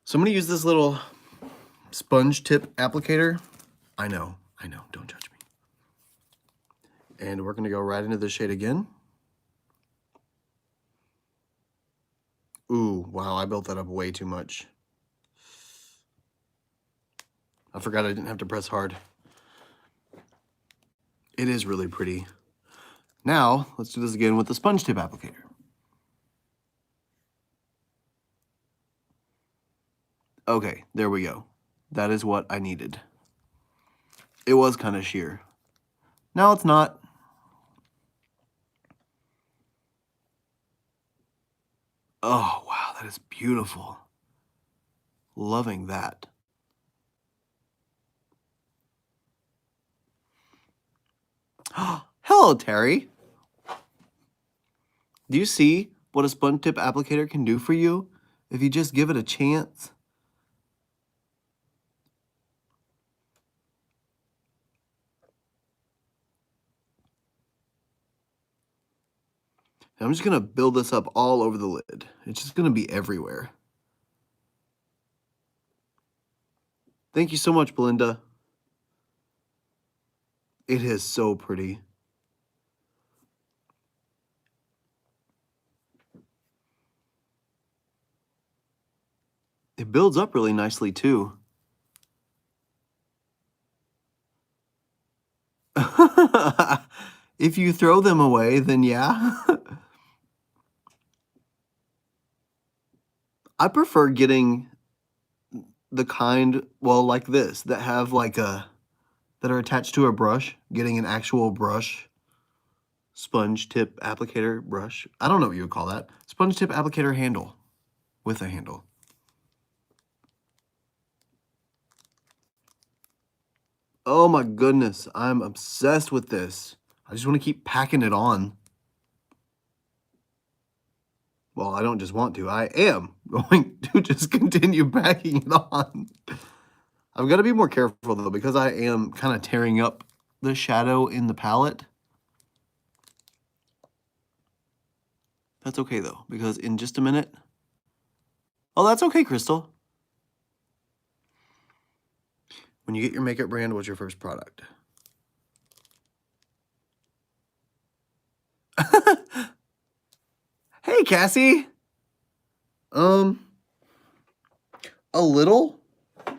So I'm going to use this little sponge tip applicator. I know, don't judge me. And we're going to go right into the shade again. Ooh, wow, I built that up way too much. I forgot I didn't have to press hard. It is really pretty. Now, let's do this again with the sponge tip applicator. Okay, there we go. That is what I needed. It was kind of sheer. Now it's not. Oh, wow, that is beautiful. Loving that. Hello, Terry. Do you see what a sponge tip applicator can do for you if you just give it a chance? I'm just going to build this up all over the lid. It's just going to be everywhere. Thank you so much, Belinda. It is so pretty. It builds up really nicely too. If you throw them away, then yeah. I prefer getting the kind, well, like this, that have like that are attached to a brush, getting an actual brush, sponge tip applicator brush. I don't know what you would call that. Sponge tip applicator handle with a handle. Oh my goodness, I'm obsessed with this. I just want to keep packing it on. Well, I don't just want to, I am going to just continue packing it on. I've got to be more careful though, because I am kind of tearing up the shadow in the palette. That's okay though, because in just a minute... Oh, that's okay, Crystal. When you get your makeup brand, what's your first product? Hey, Cassie. A little,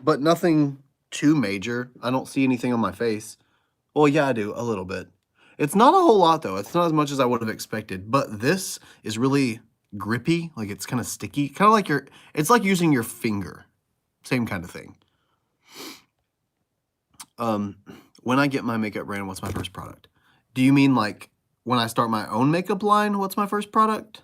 but nothing too major. I don't see anything on my face. Well, yeah, I do, a little bit. It's not a whole lot, though. It's not as much as I would have expected, but this is really grippy. Like, it's kind of sticky. Kind of like it's like using your finger. Same kind of thing. When I get my makeup brand, what's my first product? Do you mean like when I start my own makeup line, what's my first product?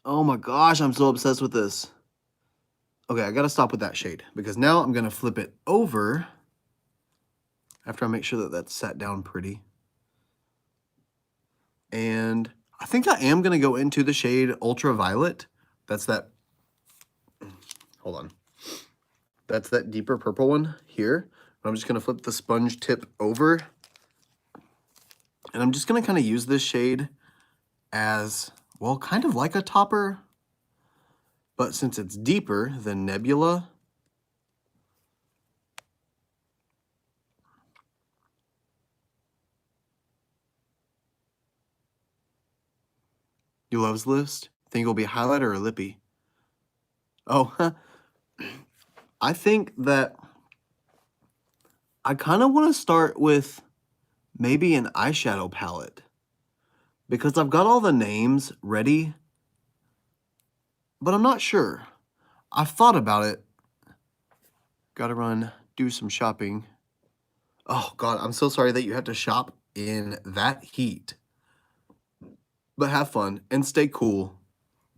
Oh my gosh, I'm so obsessed with this. Okay, I gotta stop with that shade because now I'm gonna flip it over after I make sure that that's sat down pretty. And I think I am gonna go into the shade Ultraviolet. That's that, hold on. That's that deeper purple one here. I'm just gonna flip the sponge tip over. And I'm just gonna kind of use this shade as, well, kind of like a topper. But since it's deeper than Nebula, you loves list? Think it'll be a highlighter or a lippy? Oh, I think that I kind of want to start with maybe an eyeshadow palette because I've got all the names ready, but I'm not sure. I've thought about it. Gotta do some shopping. Oh God, I'm so sorry that you have to shop in that heat. But have fun and stay cool.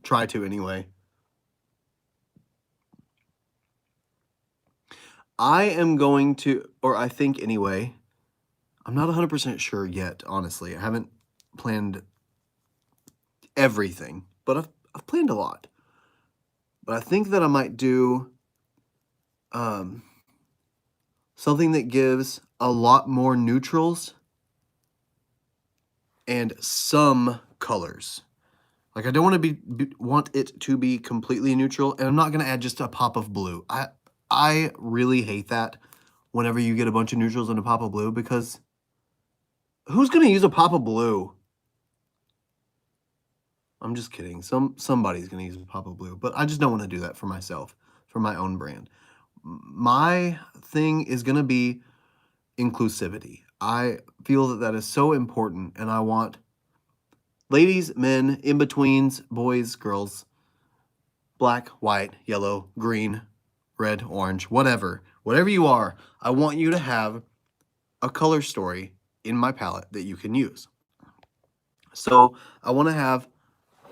Try to anyway. I am going to, or I think anyway, I'm not 100% sure yet, honestly. I haven't planned everything, but I've planned a lot. But I think that I might do something that gives a lot more neutrals and some colors. Like I don't want to want it to be completely neutral, and I'm not going to add just a pop of blue. I really hate that whenever you get a bunch of neutrals and a pop of blue, because who's going to use a pop of blue? I'm just kidding. Somebody's going to use a pop of blue, but I just don't want to do that for myself, for my own brand. My thing is going to be inclusivity. I feel that that is so important, and I want ladies, men, in-betweens, boys, girls, black, white, yellow, green, red, orange, whatever you are, I want you to have a color story in my palette that you can use. So I want to have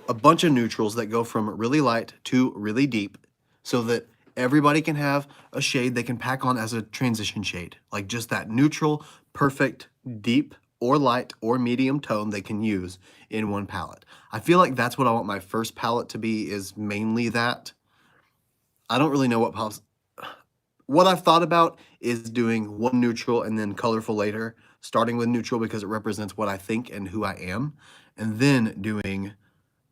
a bunch of neutrals that go from really light to really deep so that everybody can have a shade they can pack on as a transition shade. Like just that neutral, perfect, deep, or light, or medium tone they can use in one palette. I feel like that's what I want my first palette to be, is mainly that. I don't really know what I've thought about is doing one neutral and then colorful later. starting with neutral because it represents what I think and who I am, and then doing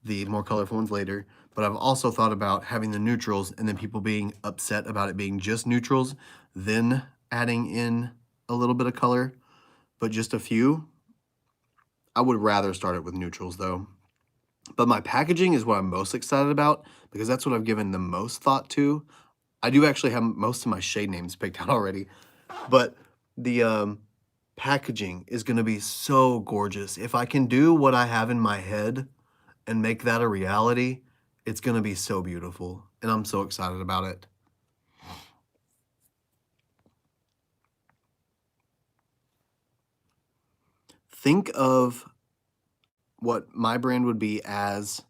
the more colorful ones later. But I've also thought about having the neutrals and then people being upset about it being just neutrals, then adding in a little bit of color, but just a few. I would rather start it with neutrals though. But my packaging is what I'm most excited about because that's what I've given the most thought to. I do actually have most of my shade names picked out already, but the packaging is going to be so gorgeous. If I can do what I have in my head and make that a reality, it's going to be so beautiful, and I'm so excited about it. Think of what my brand would be as,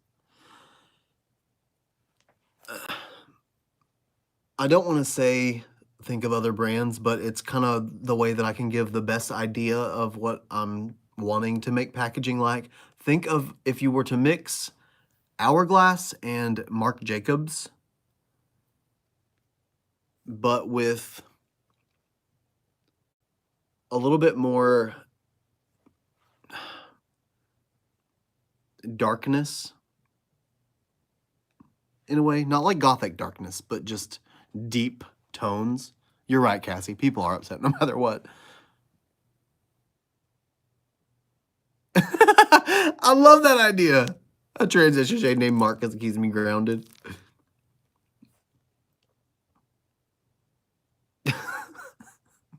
I don't want to say think of other brands, but it's kind of the way that I can give the best idea of what I'm wanting to make packaging like. Think of if you were to mix Hourglass and Marc Jacobs, but with a little bit more darkness in a way. Not like gothic darkness, but just deep tones. You're right, Cassie. People are upset no matter what. I love that idea. A transition shade named Mark because it keeps me grounded.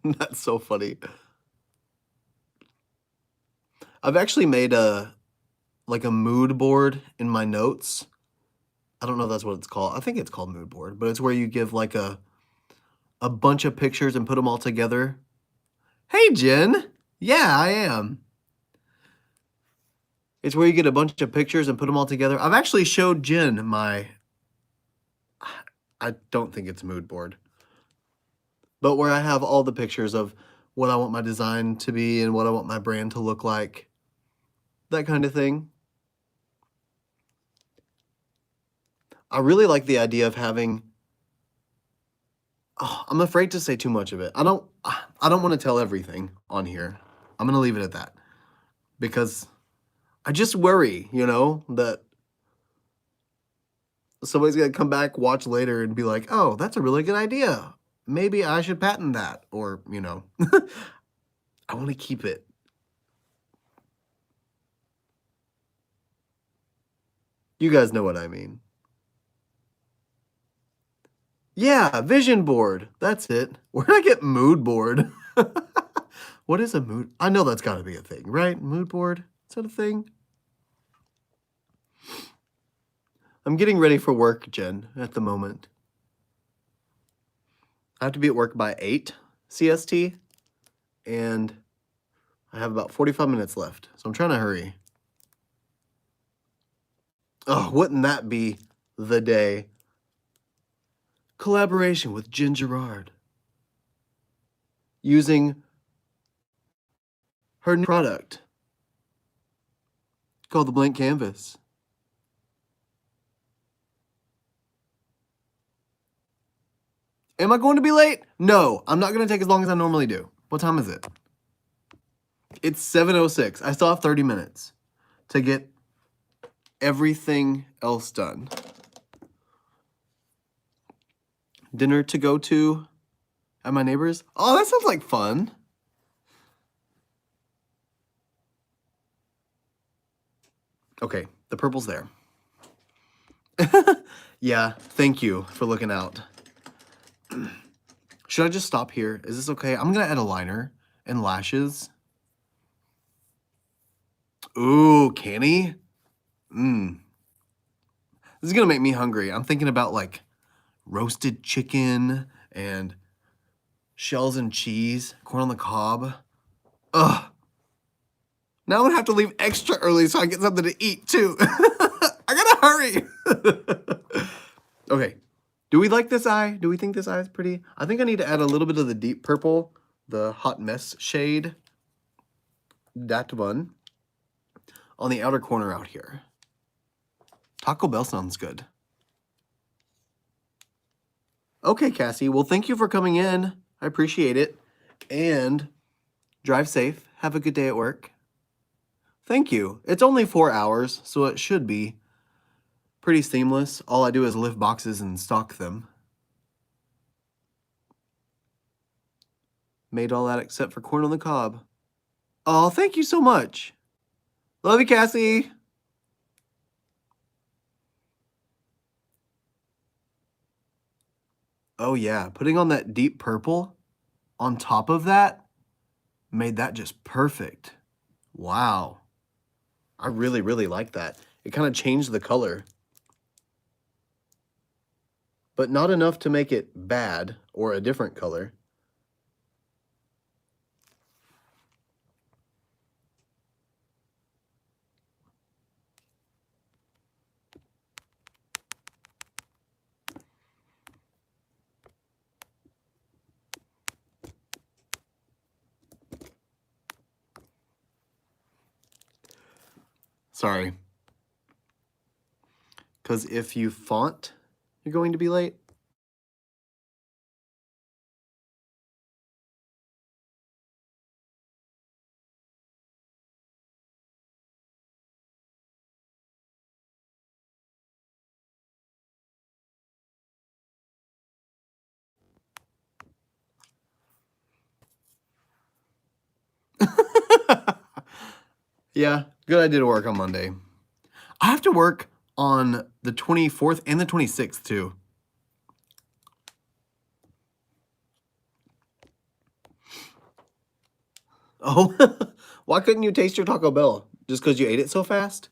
That's so funny. I've actually made a mood board in my notes. I don't know if that's what it's called. I think it's called mood board, but it's where you give like a bunch of pictures and put them all together. Hey, Jen. Yeah, I am. It's where you get a bunch of pictures and put them all together. I've actually showed Jen my, I don't think it's mood board, but where I have all the pictures of what I want my design to be and what I want my brand to look like. That kind of thing. I really like the idea of having, I'm afraid to say too much of it. I don't want to tell everything on here. I'm going to leave it at that because I just worry, you know, that somebody's going to come back, watch later and be like, oh, that's a really good idea. Maybe I should patent that, or, you know, I want to keep it. You guys know what I mean. Yeah, vision board. That's it. Where did I get mood board? What is a mood? I know that's got to be a thing, right? Mood board? Is that a thing? I'm getting ready for work, Jen, at the moment. I have to be at work by 8 CST, and I have about 45 minutes left, so I'm trying to hurry. Oh, wouldn't that be the day? Collaboration with Jen Gerard. Using her new product called the Blank Canvas. Am I going to be late? No, I'm not going to take as long as I normally do. What time is it? It's 7:06. I still have 30 minutes to get everything else done. Dinner to go to at my neighbor's. Oh, that sounds like fun. Okay, the purple's there. Yeah, thank you for looking out. Should I just stop here? Is this okay? I'm gonna add a liner and lashes. Ooh, canny? This is gonna make me hungry. I'm thinking about like roasted chicken and shells and cheese, corn on the cob. Ugh. Now I'm gonna have to leave extra early so I get something to eat too. I gotta hurry. Okay. Do we like this eye? Do we think this eye is pretty? I think I need to add a little bit of the deep purple, the Hot Mess shade. That one. On the outer corner out here. Taco Bell sounds good. Okay, Cassie. Well, thank you for coming in. I appreciate it. And Drive safe. Have a good day at work. Thank you. It's only 4 hours, so it should be pretty seamless. All I do is lift boxes and stock them. Made all that except for corn on the cob. Oh, thank you so much. Love you, Cassie. Oh yeah, putting on that deep purple on top of that made that just perfect. Wow. I really, really like that. It kind of changed the color. But not enough to make it bad or a different color. Sorry. Because if you font, you're going to be late. Yeah, good idea to work on Monday. I have to work on the 24th and the 26th too. Oh, why couldn't you taste your Taco Bell? Just because you ate it so fast?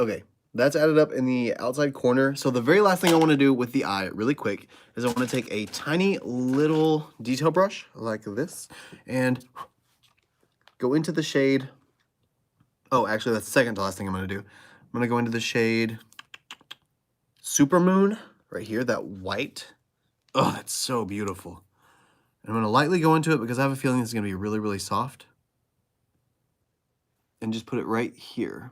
Okay, that's added up in the outside corner. So the very last thing I want to do with the eye really quick is I want to take a tiny little detail brush like this and go into the shade. Oh, actually, that's the second to last thing I'm going to do. I'm going to go into the shade Supermoon right here, that white. Oh, that's so beautiful. And I'm going to lightly go into it because I have a feeling this is going to be really, really soft. And just put it right here.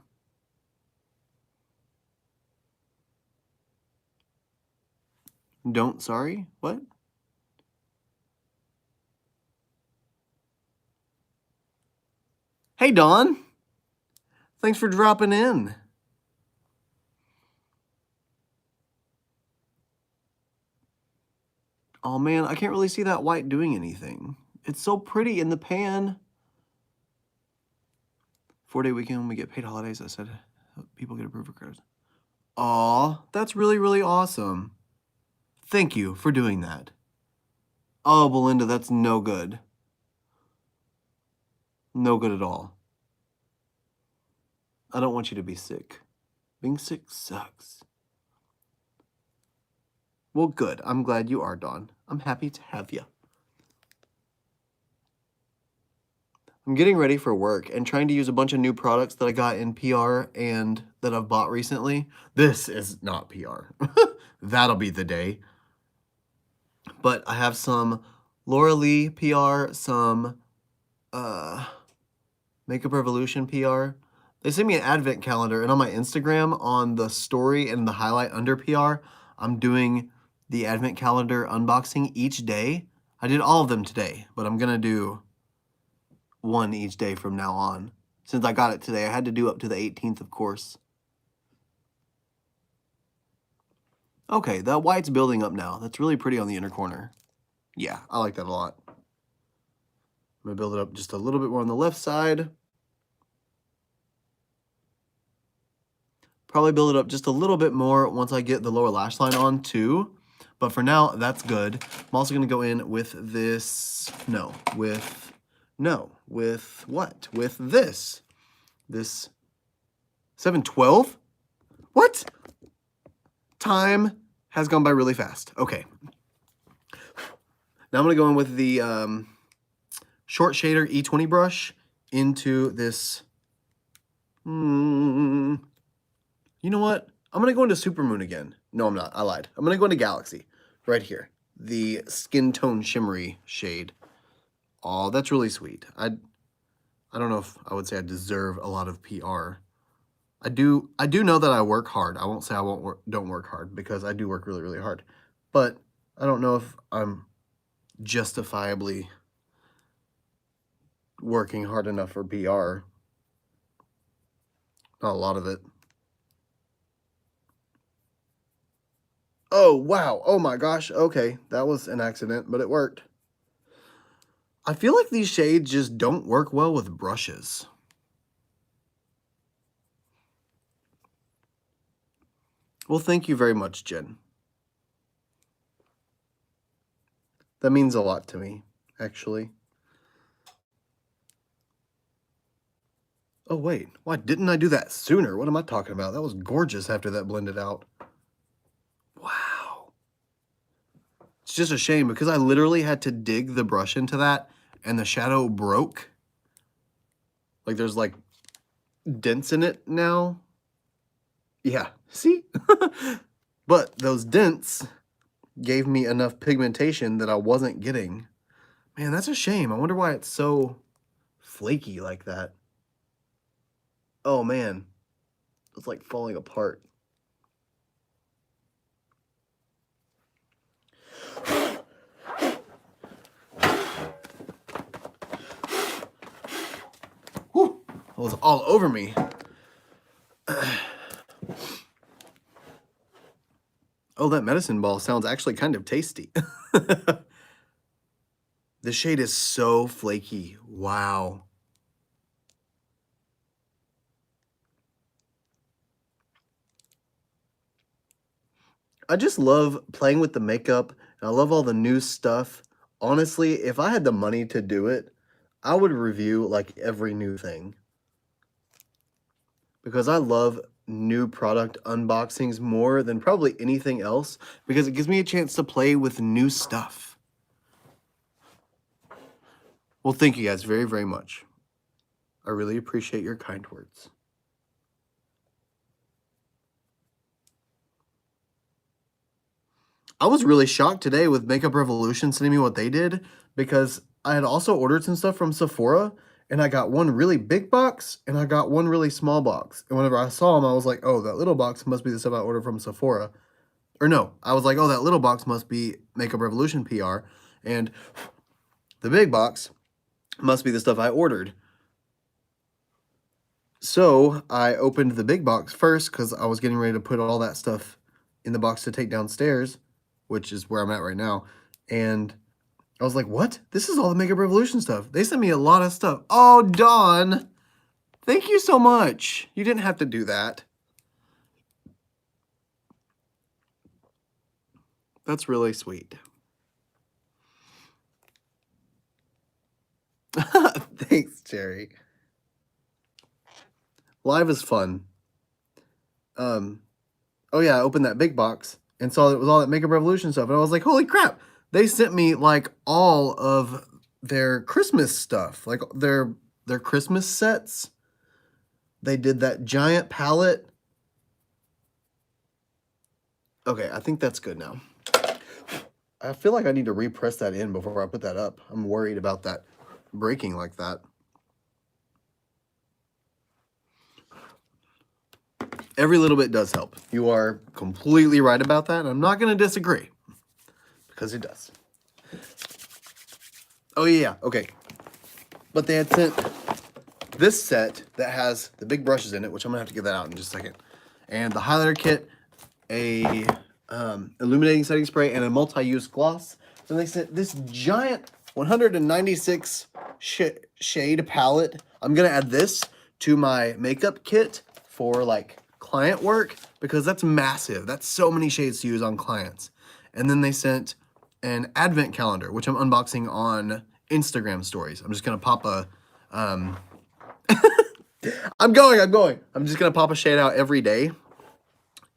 Sorry, what? Hey, Dawn. Thanks for dropping in. Oh man, I can't really see that white doing anything. It's so pretty in the pan. 4-day weekend when we get paid holidays, I said people get approved for credits. Aw, that's really, really awesome. Thank you for doing that. Oh, Belinda, that's no good. No good at all. I don't want you to be sick. Being sick sucks. Well, good. I'm glad you are, Dawn. I'm happy to have you. I'm getting ready for work and trying to use a bunch of new products that I got in PR and that I've bought recently. This is not PR. That'll be the day. But I have some Laura Lee PR, some Makeup Revolution PR. They sent me an advent calendar, and on my Instagram, on the story and the highlight under PR, I'm doing the advent calendar unboxing each day. I did all of them today, but I'm gonna do one each day from now on. Since I got it today, I had to do up to the 18th, of course. Okay, that white's building up now. That's really pretty on the inner corner. Yeah, I like that a lot. I'm gonna build it up just a little bit more on the left side. Probably build it up just a little bit more once I get the lower lash line on too. But for now, that's good. I'm also gonna go in with this, with what? With this 712? What? Time has gone by really fast. Okay. Now I'm gonna go in with the short shader E20 brush into this, you know what? I'm going to go into Supermoon again. No, I'm not. I lied. I'm going to go into Galaxy right here. The skin tone shimmery shade. Oh, that's really sweet. I I don't know if I would say I deserve a lot of PR. I do know that I work hard. I won't say don't work hard, because I do work really, really hard. But I don't know if I'm justifiably working hard enough for PR. Not a lot of it. Oh, wow. Oh my gosh. Okay, that was an accident, but it worked. I feel like these shades just don't work well with brushes. Well, thank you very much, Jen. That means a lot to me, actually. Oh, wait. Why didn't I do that sooner? What am I talking about? That was gorgeous after that blended out. Wow. It's just a shame because I literally had to dig the brush into that and the shadow broke. Like there's like dents in it now. Yeah, see? But those dents gave me enough pigmentation that I wasn't getting. Man, that's a shame. I wonder why it's so flaky like that. Oh man, it's like falling apart. Whew, it was all over me. Oh, that medicine ball sounds actually kind of tasty. The shade is so flaky. Wow. I just love playing with the makeup, and I love all the new stuff. Honestly, if I had the money to do it, I would review like every new thing. Because I love new product unboxings more than probably anything else, because it gives me a chance to play with new stuff. Well, thank you guys very, very much. I really appreciate your kind words. I was really shocked today with Makeup Revolution sending me what they did, because I had also ordered some stuff from Sephora, and I got one really big box, and I got one really small box. And whenever I saw them, I was like, oh, that little box must be the stuff I ordered from Sephora. Or no, I was like, oh, that little box must be Makeup Revolution PR, and the big box must be the stuff I ordered. So I opened the big box first because I was getting ready to put all that stuff in the box to take downstairs, which is where I'm at right now. And I was like, what? This is all the Makeup Revolution stuff. They sent me a lot of stuff. Oh, Dawn, thank you so much. You didn't have to do that. That's really sweet. Thanks, Jerry. Live is fun. Oh yeah, I opened that big box and saw it was all that Makeup Revolution stuff, and I was like, holy crap! They sent me like all of their Christmas stuff, like their Christmas sets. They did that giant palette. Okay, I think that's good now. I feel like I need to repress that in before I put that up. I'm worried about that breaking like that. Every little bit does help. You are completely right about that. I'm not going to disagree, because it does. Oh yeah, okay. But they had sent this set that has the big brushes in it, which I'm going to have to get that out in just a second. And the highlighter kit, a illuminating setting spray, and a multi-use gloss. Then they sent this giant 196 shade palette. I'm going to add this to my makeup kit for like client work, because that's massive. That's so many shades to use on clients. And then they sent an advent calendar, which I'm unboxing on Instagram stories. I'm just going to pop a... I'm going. I'm just going to pop a shade out every day.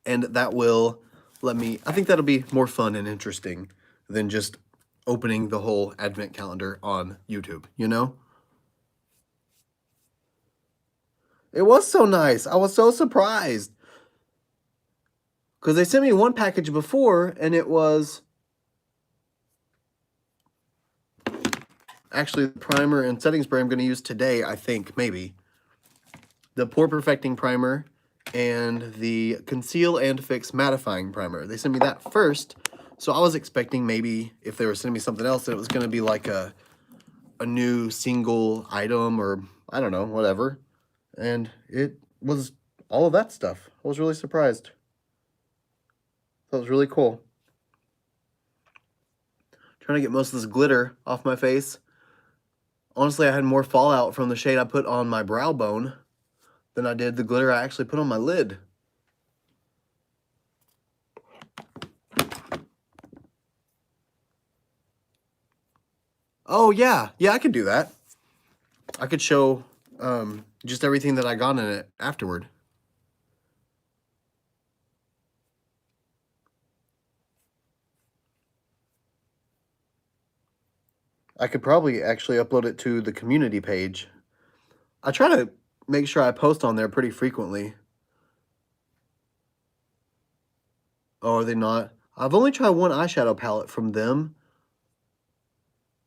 And that will let me... I think that'll be more fun and interesting than just opening the whole advent calendar on YouTube, you know? It was so nice. I was so surprised. Because they sent me one package before, and it was actually the primer and setting spray I'm going to use today, I think, maybe. The Pore Perfecting Primer and the Conceal and Fix Mattifying Primer. They sent me that first, so I was expecting maybe if they were sending me something else that it was going to be like a new single item or I don't know, whatever. And it was all of that stuff. I was really surprised. That was really cool. Trying to get most of this glitter off my face. Honestly, I had more fallout from the shade I put on my brow bone than I did the glitter I actually put on my lid. Oh, yeah. Yeah, I could do that. I could show just everything that I got in it afterward. I could probably actually upload it to the community page. I try to make sure I post on there pretty frequently. Oh, are they not? I've only tried one eyeshadow palette from them.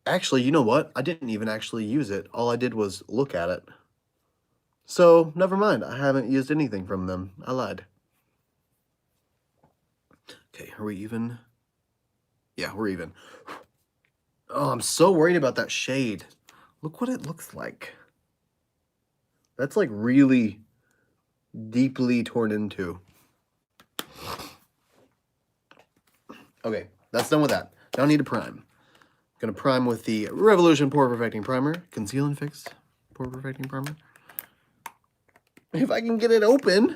Actually, you know what? I didn't even actually use it. All I did was look at it. So, never mind. I haven't used anything from them. I lied. Okay, are we even? Yeah, we're even. Oh, I'm so worried about that shade. Look what it looks like. That's like really deeply torn into. Okay, that's done with that. Now I need to prime. I'm gonna prime with the Revolution Pore Perfecting Primer. Conceal and Fix Pore Perfecting Primer. If I can get it open.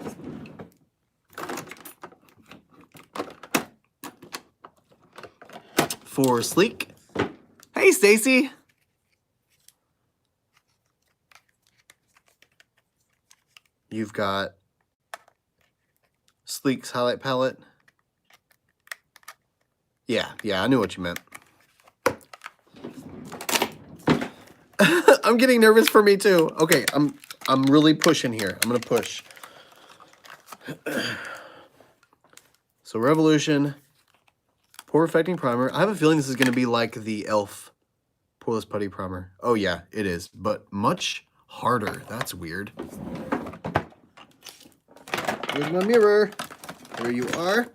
For Sleek. Hey, Stacy. You've got Sleek's highlight palette. Yeah, I knew what you meant. I'm getting nervous for me too. Okay, I'm really pushing here. I'm gonna push. So Revolution Pore Perfecting Primer. I have a feeling this is gonna be like the e.l.f. Poreless Putty Primer. Oh yeah, it is, but much harder. That's weird. Here's my mirror. There you are.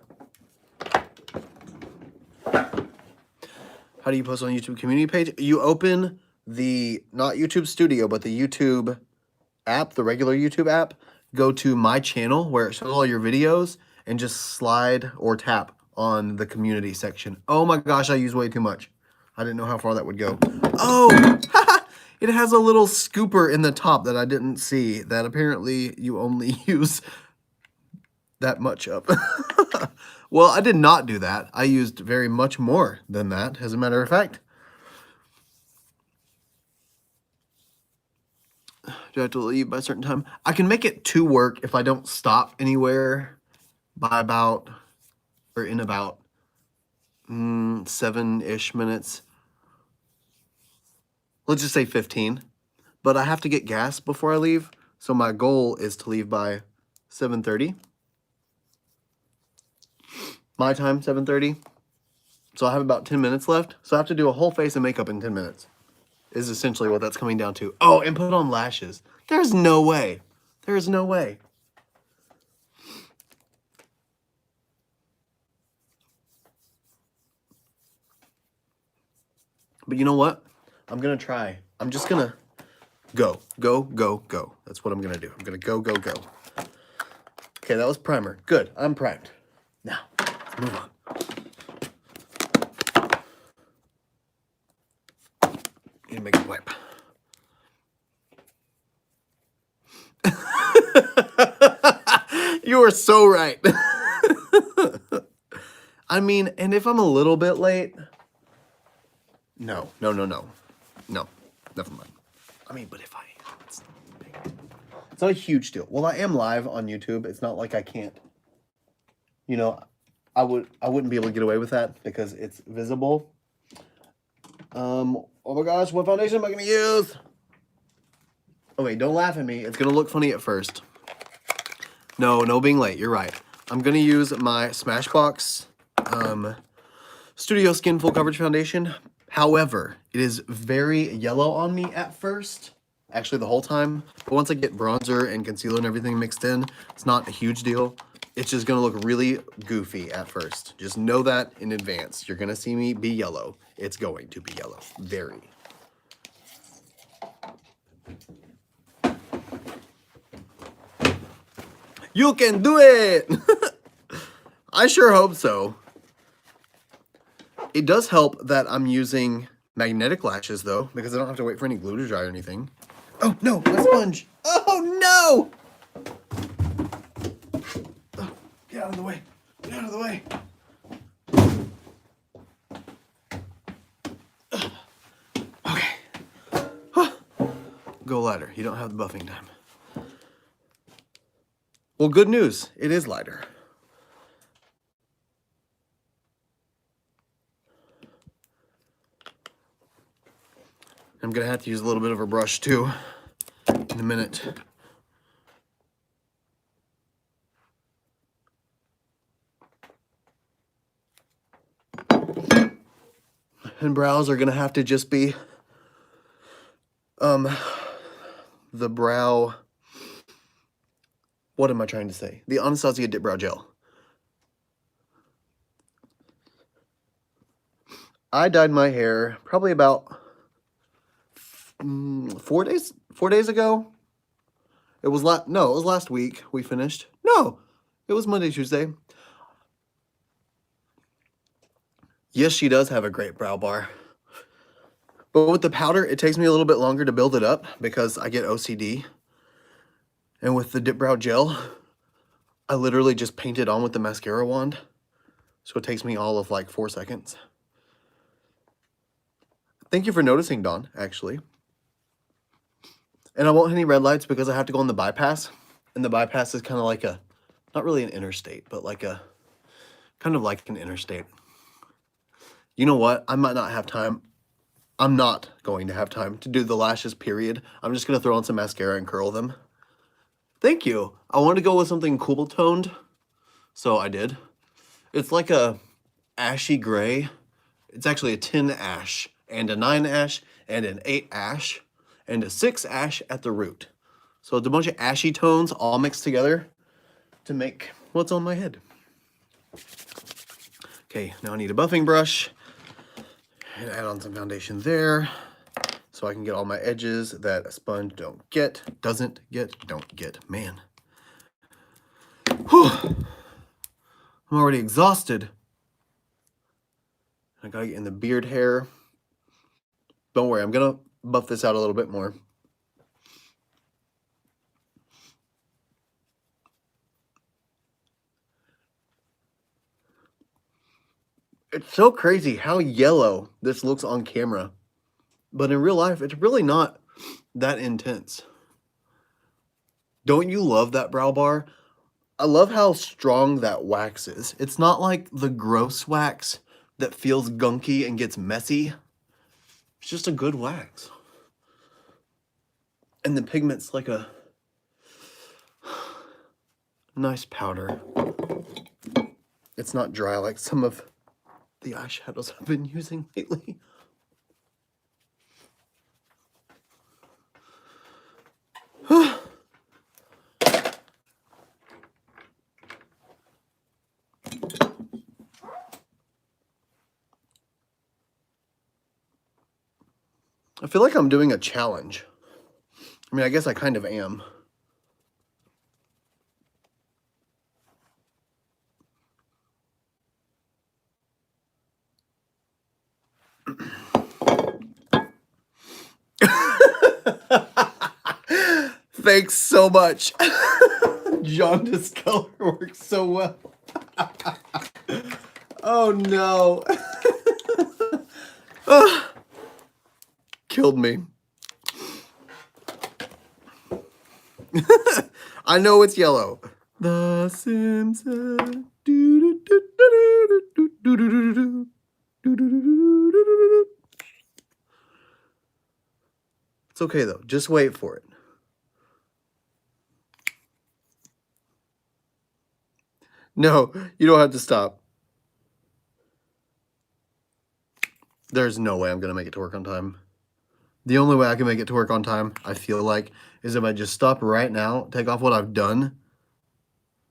How do you post on YouTube community page? You open the, not YouTube Studio, but the YouTube app, the regular YouTube app. Go to My Channel, where it shows all your videos, and just slide or tap on the community section. Oh my gosh, I use way too much. I didn't know how far that would go. Oh, it has a little scooper in the top that I didn't see, that apparently you only use that much of. Well, I did not do that. I used very much more than that, as a matter of fact. Do I have to leave by a certain time? I can make it to work if I don't stop anywhere by about, or in about 7-ish minutes. Let's just say 15. But I have to get gas before I leave, so my goal is to leave by 7:30. My time, 7:30. So I have about 10 minutes left. So I have to do a whole face of makeup in 10 minutes. Is essentially what that's coming down to. Oh, and put on lashes. There's no way. There's no way. But you know what? I'm going to try. I'm just going to go. That's what I'm going to do. I'm going to go. Okay, that was primer. Good. I'm primed. Now, let's move on. Need to make a wipe. You are so right. I mean, and if I'm a little bit late, no, never mind. I mean, but if I am, it's not a huge deal. Well, I am live on YouTube. It's not like I can't, you know, I wouldn't be able to get away with that because it's visible. Oh my gosh, what foundation am I gonna use? Oh wait, don't laugh at me. It's gonna look funny at first. No being late, you're right. I'm gonna use my Smashbox Studio Skin Full Coverage Foundation, However, it is very yellow on me at first. Actually, the whole time. But once I get bronzer and concealer and everything mixed in, it's not a huge deal. It's just going to look really goofy at first. Just know that in advance. You're going to see me be yellow. It's going to be yellow. Very. You can do it! I sure hope so. It does help that I'm using magnetic lashes, though, because I don't have to wait for any glue to dry or anything. Oh, no, my sponge. Oh, no! Oh, get out of the way. Get out of the way. Okay. Go lighter. You don't have the buffing time. Well, good news. It is lighter. I'm going to have to use a little bit of a brush, too, in a minute. And brows are going to have to just be the brow, what am I trying to say? The Anastasia Dip Brow Gel. I dyed my hair probably about 4 days ago. It was it was last week we finished. No, it was Monday, Tuesday. Yes, she does have a great brow bar. But with the powder, it takes me a little bit longer to build it up because I get OCD. And with the Dip Brow Gel, I literally just paint it on with the mascara wand. So it takes me all of like 4 seconds. Thank you for noticing, Dawn, actually. And I won't hit any red lights because I have to go on the bypass. And the bypass is kind of like not really an interstate, but like kind of like an interstate. You know what? I might not have time. I'm not going to have time to do the lashes, period. I'm just going to throw on some mascara and curl them. Thank you. I wanted to go with something cool toned, so I did. It's like a ashy gray. It's actually a 10 ash, and a 9 ash, and an 8 ash, and a 6 ash at the root. So it's a bunch of ashy tones all mixed together to make what's on my head. Okay, now I need a buffing brush. And add on some foundation there so I can get all my edges that a sponge don't get. Man. Whew. I'm already exhausted. I gotta get in the beard hair. Don't worry, I'm gonna buff this out a little bit more. It's so crazy how yellow this looks on camera. But in real life, it's really not that intense. Don't you love that brow bar? I love how strong that wax is. It's not like the gross wax that feels gunky and gets messy. It's just a good wax. And the pigment's like a nice powder. It's not dry like some of the eyeshadows I've been using lately. I feel like I'm doing a challenge. I mean, I guess I kind of am. Thanks so much. Jaundice color works so well. Oh no. Killed me. I know it's yellow. The Simpsons. It's okay though. Just wait for it. No, you don't have to stop. There's no way I'm going to make it to work on time. The only way I can make it to work on time, I feel like, is if I just stop right now, take off what I've done,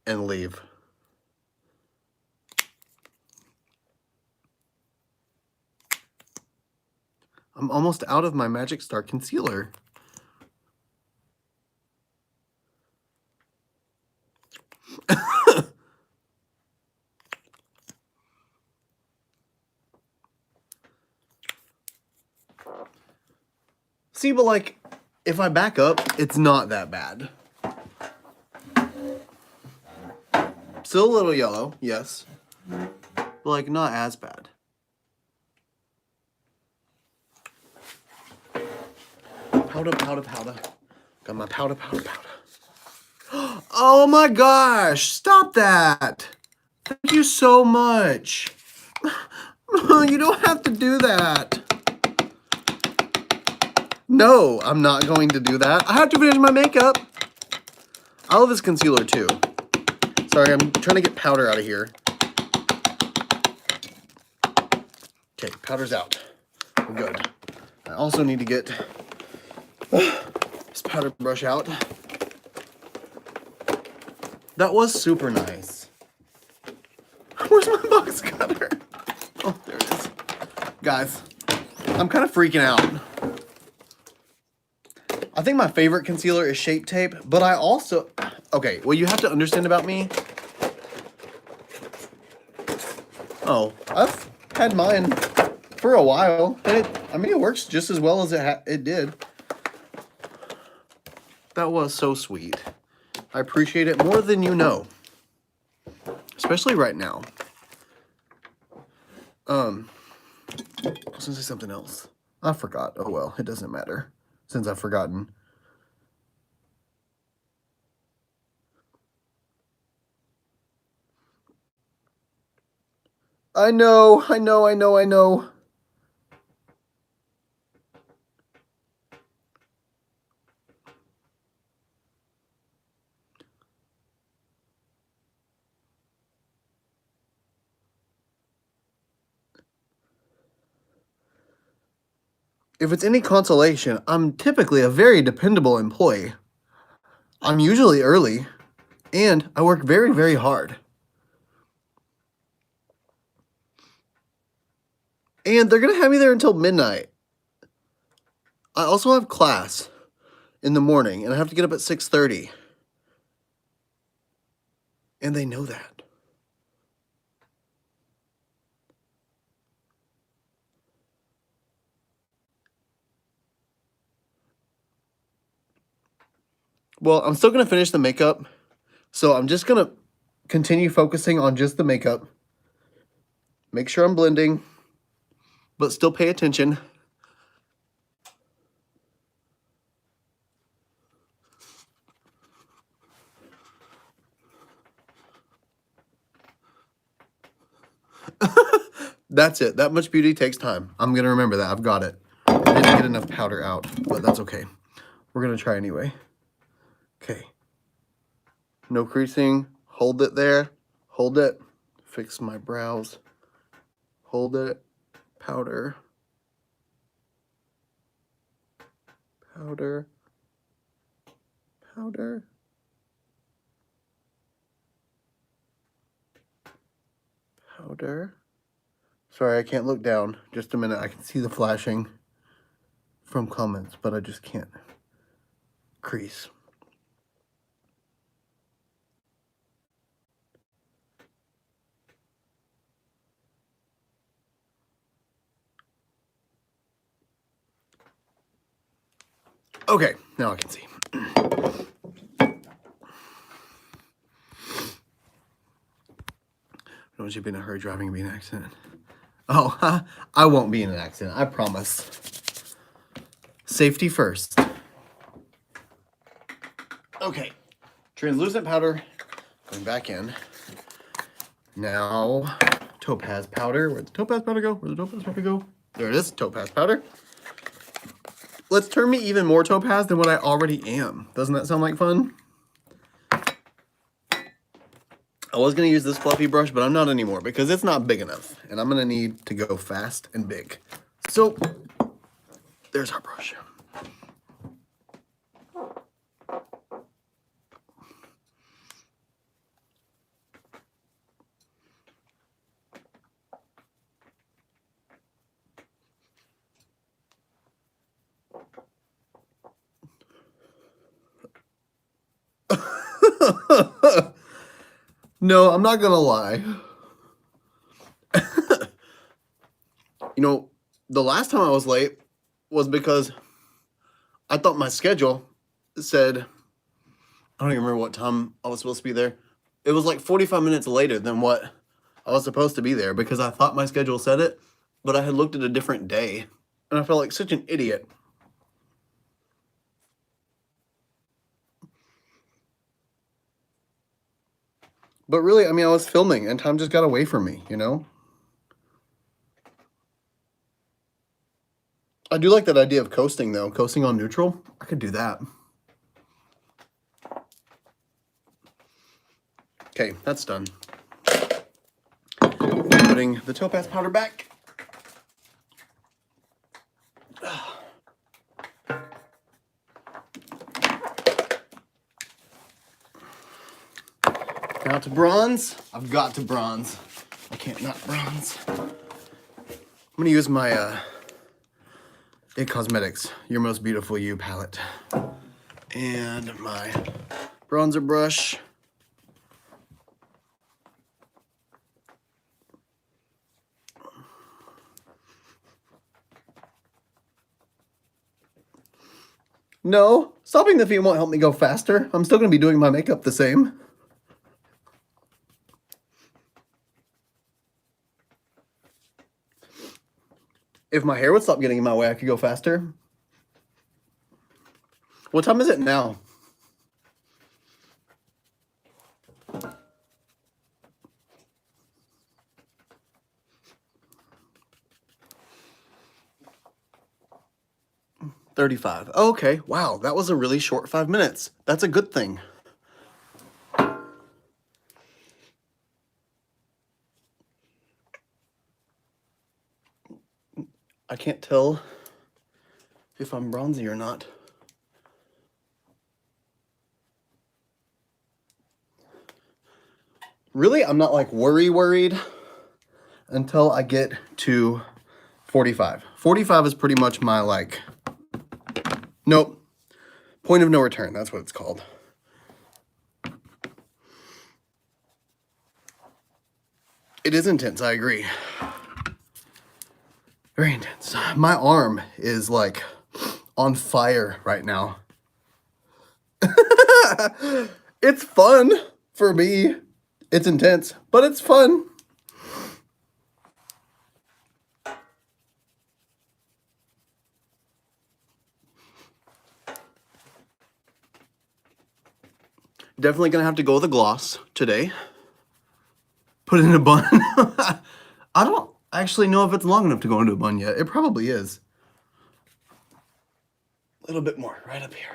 and leave. I'm almost out of my Magic Star concealer. See, but like, if I back up, it's not that bad. Still a little yellow, yes. But like, not as bad. Powder, powder, powder. Got my powder, powder, powder. Oh my gosh, stop that. Thank you so much. You don't have to do that. No, I'm not going to do that. I have to finish my makeup. I love this concealer too. Sorry, I'm trying to get powder out of here. Okay, powder's out. We're good. I also need to get this powder brush out. That was super nice. Where's my box cutter? Oh, there it is. Guys, I'm kind of freaking out. I think my favorite concealer is Shape Tape, but I also... Okay, what you have to understand about me... Oh, I've had mine for a while, and it works just as well as it did. That was so sweet. I appreciate it more than you know. Especially right now. I was gonna say something else. I forgot. Oh well, it doesn't matter. Since I've forgotten. I know. If it's any consolation, I'm typically a very dependable employee. I'm usually early, and I work very, very hard. And they're going to have me there until midnight. I also have class in the morning, and I have to get up at 6:30. And they know that. Well, I'm still going to finish the makeup, so I'm just going to continue focusing on just the makeup. Make sure I'm blending, but still pay attention. That's it. That much beauty takes time. I'm going to remember that. I've got it. I didn't get enough powder out, but that's okay. We're going to try anyway. Okay. No creasing. Hold it there. Hold it. Fix my brows. Hold it. Powder. Powder. Powder. Powder. Sorry, I can't look down. Just a minute. I can see the flashing from comments, but I just can't crease. Okay, now I can see. Don't you be in a hurry driving and be in an accident. Oh, I won't be in an accident, I promise. Safety first. Okay, translucent powder going back in. Now, topaz powder. Where'd the topaz powder go? Where'd the topaz powder go? There it is, topaz powder. Let's turn me even more topaz than what I already am. Doesn't that sound like fun? I was going to use this fluffy brush, but I'm not anymore because it's not big enough. And I'm going to need to go fast and big. So there's our brush. No, I'm not gonna lie. You know, the last time I was late was because I thought my schedule said, I don't even remember what time I was supposed to be there. It was like 45 minutes later than what I was supposed to be there because I thought my schedule said it, but I had looked at a different day and I felt like such an idiot. But really, I mean, I was filming and time just got away from me, you know? I do like that idea of coasting, though. Coasting on neutral. I could do that. Okay, that's done. Putting the topaz powder back. Now to bronze. I've got to bronze. I can't not bronze. I'm going to use my It Cosmetics Your Most Beautiful You palette. And my bronzer brush. No, stopping the feet won't help me go faster. I'm still going to be doing my makeup the same. If my hair would stop getting in my way, I could go faster. What time is it now? $35. Oh, okay. Wow, that was a really short 5 minutes. That's a good thing. I can't tell if I'm bronzy or not. Really, I'm not like worried until I get to 45. 45 is pretty much my like, nope, point of no return. That's what it's called. It is intense, I agree. Very intense. My arm is like on fire right now. It's fun for me. It's intense, but it's fun. Definitely gonna have to go with a gloss today. Put it in a bun. I don't actually know if it's long enough to go into a bun yet. It probably is. A little bit more, right up here.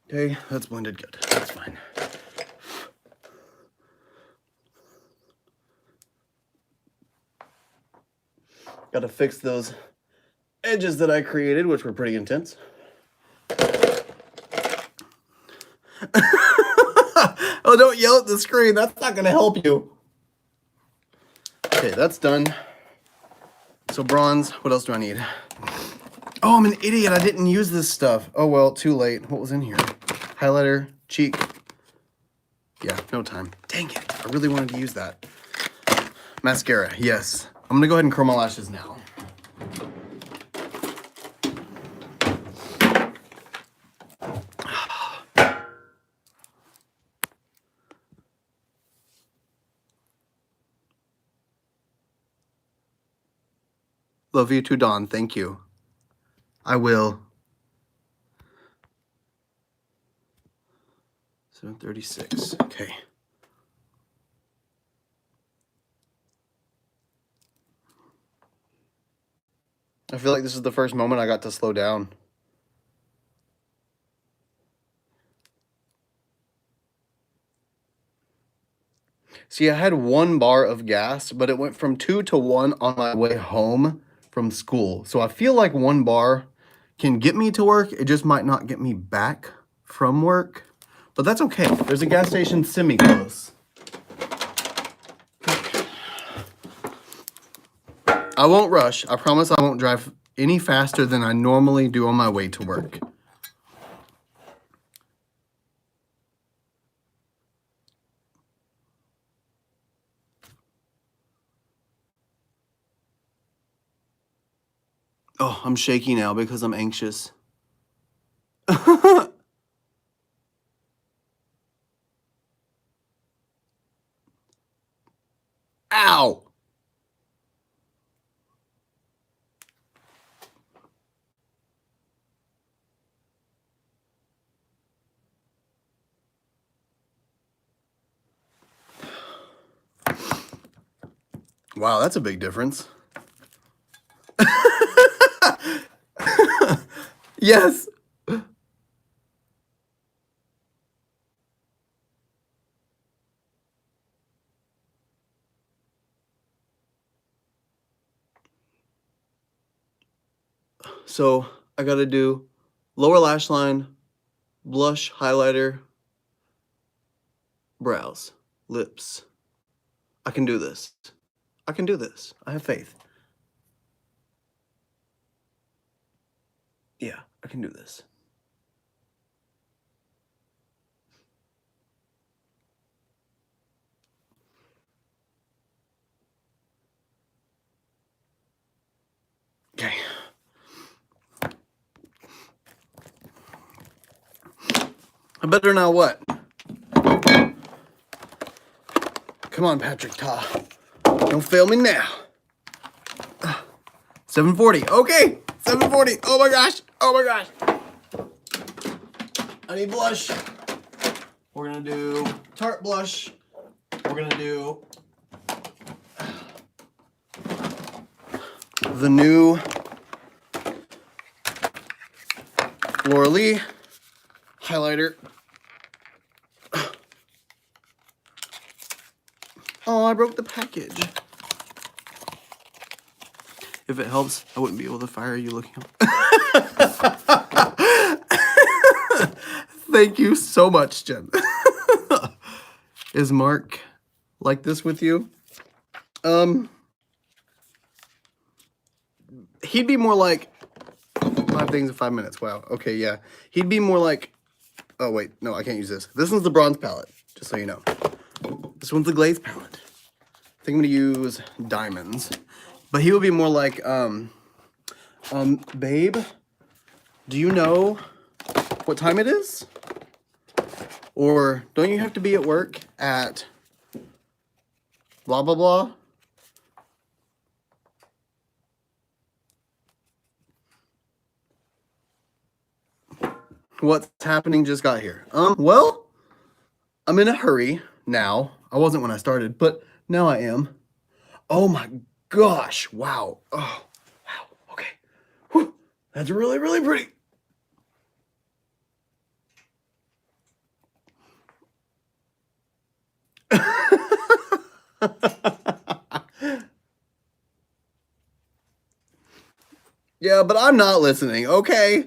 Okay, that's blended good. That's fine. Gotta fix those edges that I created, which were pretty intense. Oh, don't yell at the screen. That's not gonna help you. Okay, that's done. So bronze, what else do I need? Oh, I'm an idiot. I didn't use this stuff. Oh, well, too late. What was in here? Highlighter, cheek. Yeah, no time. Dang it. I really wanted to use that. Mascara, yes. I'm gonna go ahead and curl my lashes now. Love you too, Dawn. Thank you. I will. 7:36. Okay. I feel like this is the first moment I got to slow down. See, I had 1 bar of gas, but it went from 2 to 1 on my way home from school. So I feel like 1 bar can get me to work. It just might not get me back from work. But that's okay. There's a gas station semi-close. I won't rush. I promise I won't drive any faster than I normally do on my way to work. Oh, I'm shaky now because I'm anxious. Ow! Wow, that's a big difference. Yes. So I gotta do lower lash line, blush, highlighter, brows, lips. I can do this. I can do this. I have faith. Yeah, I can do this. Okay. I better now what? Come on, Patrick Ta. Don't fail me now. 740. Okay. 740. Oh my gosh. Oh my gosh. I need blush. We're gonna do Tarte blush. We're gonna do the new Laura Lee highlighter. Oh, I broke the package. If it helps, I wouldn't be able to fire you looking up. Thank you so much, Jen. Is Mark like this with you? He'd be more like 5 things in 5 minutes. Wow. Okay, yeah. He'd be more like, oh wait, no, I can't use this. This one's the bronze palette, just so you know. This one's the glaze palette. I think I'm gonna use diamonds. But he would be more like, babe, do you know what time it is? Or don't you have to be at work at blah, blah, blah? What's happening just got here? Well, I'm in a hurry now. I wasn't when I started, but now I am. Oh my gosh. Wow. Oh, wow. Okay. Whew. That's really, really pretty. Yeah, but I'm not listening, okay?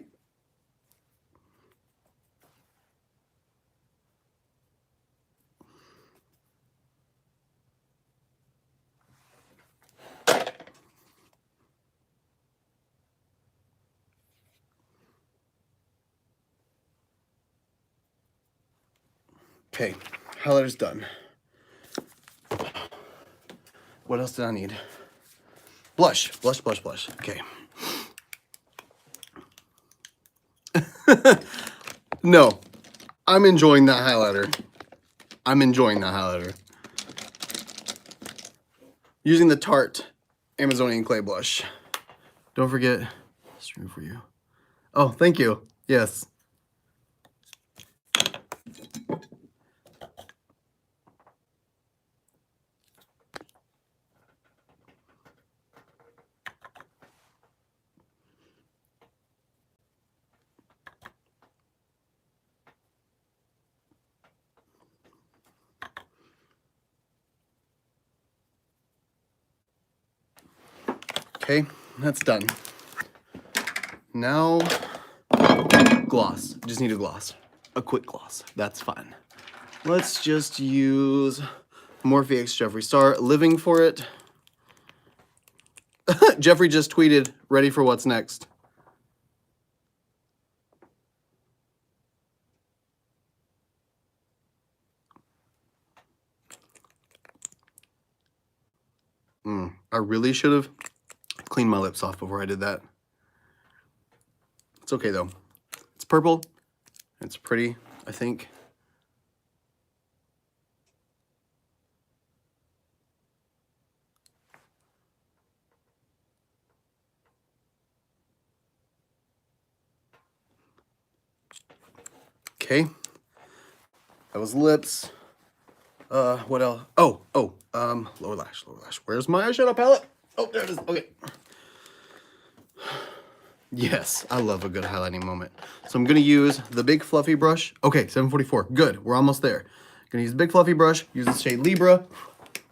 Okay, highlighter's done. What else did I need? Blush, blush, blush, blush. Okay. No, I'm enjoying that highlighter. I'm enjoying that highlighter. Using the Tarte Amazonian Clay Blush. Don't forget, stream for you. Oh, thank you. Yes. Okay, that's done. Now, gloss. Just need a gloss. A quick gloss. That's fine. Let's just use Morphe X Jeffree Star. Living for it. Jeffree just tweeted, ready for what's next. I really should have cleaned my lips off before I did that. It's okay though. It's purple. It's pretty, I think. Okay. That was lips. What else? Lower lash, lower lash. Where's my eyeshadow palette? Oh, there it is. Okay. Yes, I love a good highlighting moment. So I'm gonna use the big fluffy brush. Okay, 744. Good. We're almost there. Gonna use the big fluffy brush. Use the shade Libra,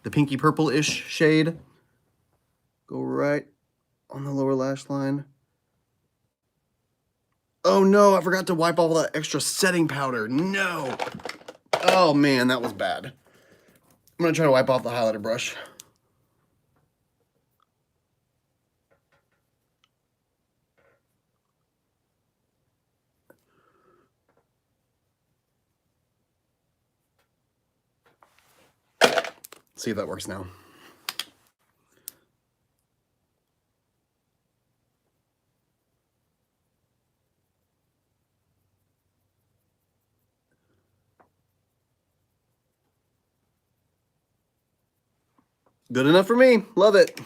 the pinky purple-ish shade. Go right on the lower lash line. Oh no, I forgot to wipe off all that extra setting powder. No. Oh man, that was bad. I'm gonna try to wipe off the highlighter brush. See if that works now. Good enough for me. Love it.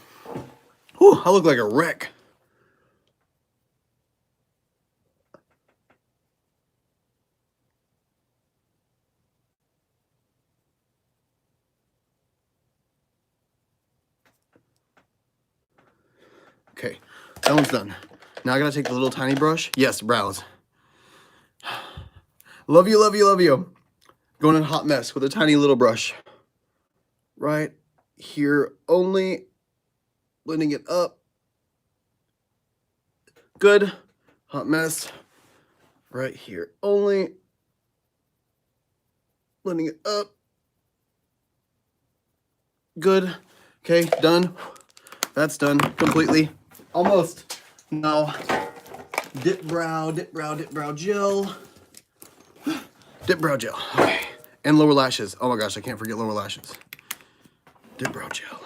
Whew, I look like a wreck. Okay, that one's done. Now I gotta take the little tiny brush. Yes, brows. Love you, love you, love you. Going in a hot mess with a tiny little brush. Right here only. Blending it up. Good. Hot mess. Right here only. Blending it up. Good. Okay, done. That's done completely. Almost. Now, dip brow gel. Dip brow gel. Okay. And lower lashes. Oh my gosh, I can't forget lower lashes. Dip brow gel.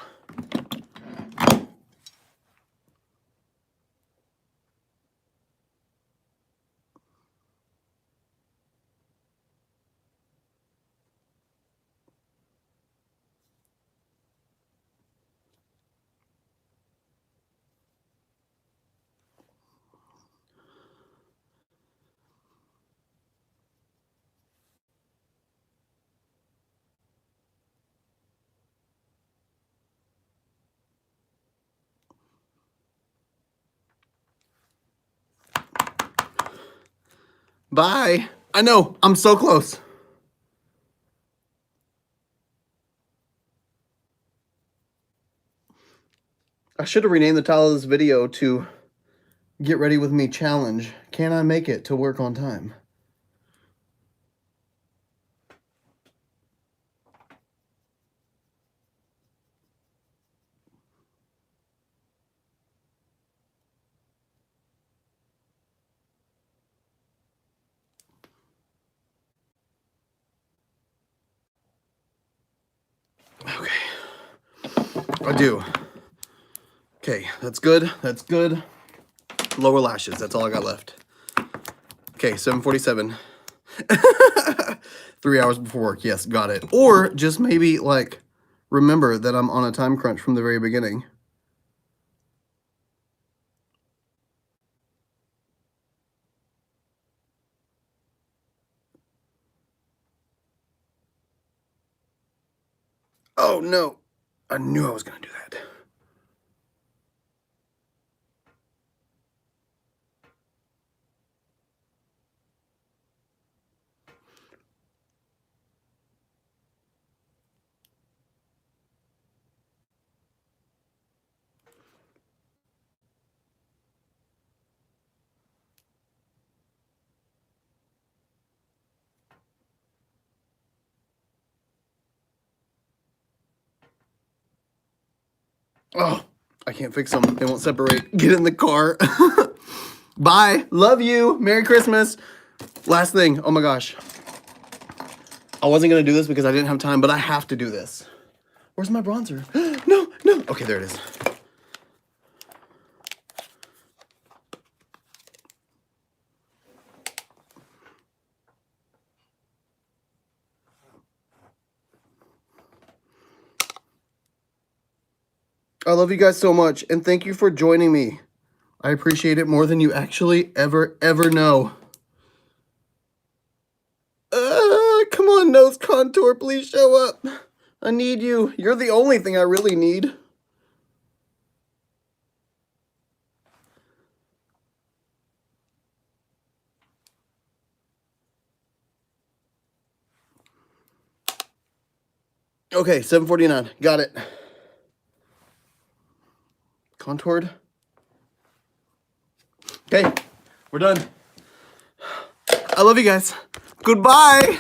Bye. I know, I'm so close. I should have renamed the title of this video to Get Ready With Me Challenge. Can I make it to work on time? Okay. I do. Okay, that's good. That's good. Lower lashes. That's all I got left. Okay, 7:47. 3 hours before work. Yes, got it. Or just maybe like remember that I'm on a time crunch from the very beginning. Oh no. I knew I was going to do that. Oh, I can't fix them. They won't separate. Get in the car. Bye. Love you. Merry Christmas. Last thing. Oh my gosh. I wasn't going to do this because I didn't have time, but I have to do this. Where's my bronzer? No, no. Okay, there it is. I love you guys so much, and thank you for joining me. I appreciate it more than you actually ever know. Come on, nose contour, please show up. I need you. You're the only thing I really need. Okay, 749. Got it. Contoured. Okay, we're done. I love you guys. Goodbye.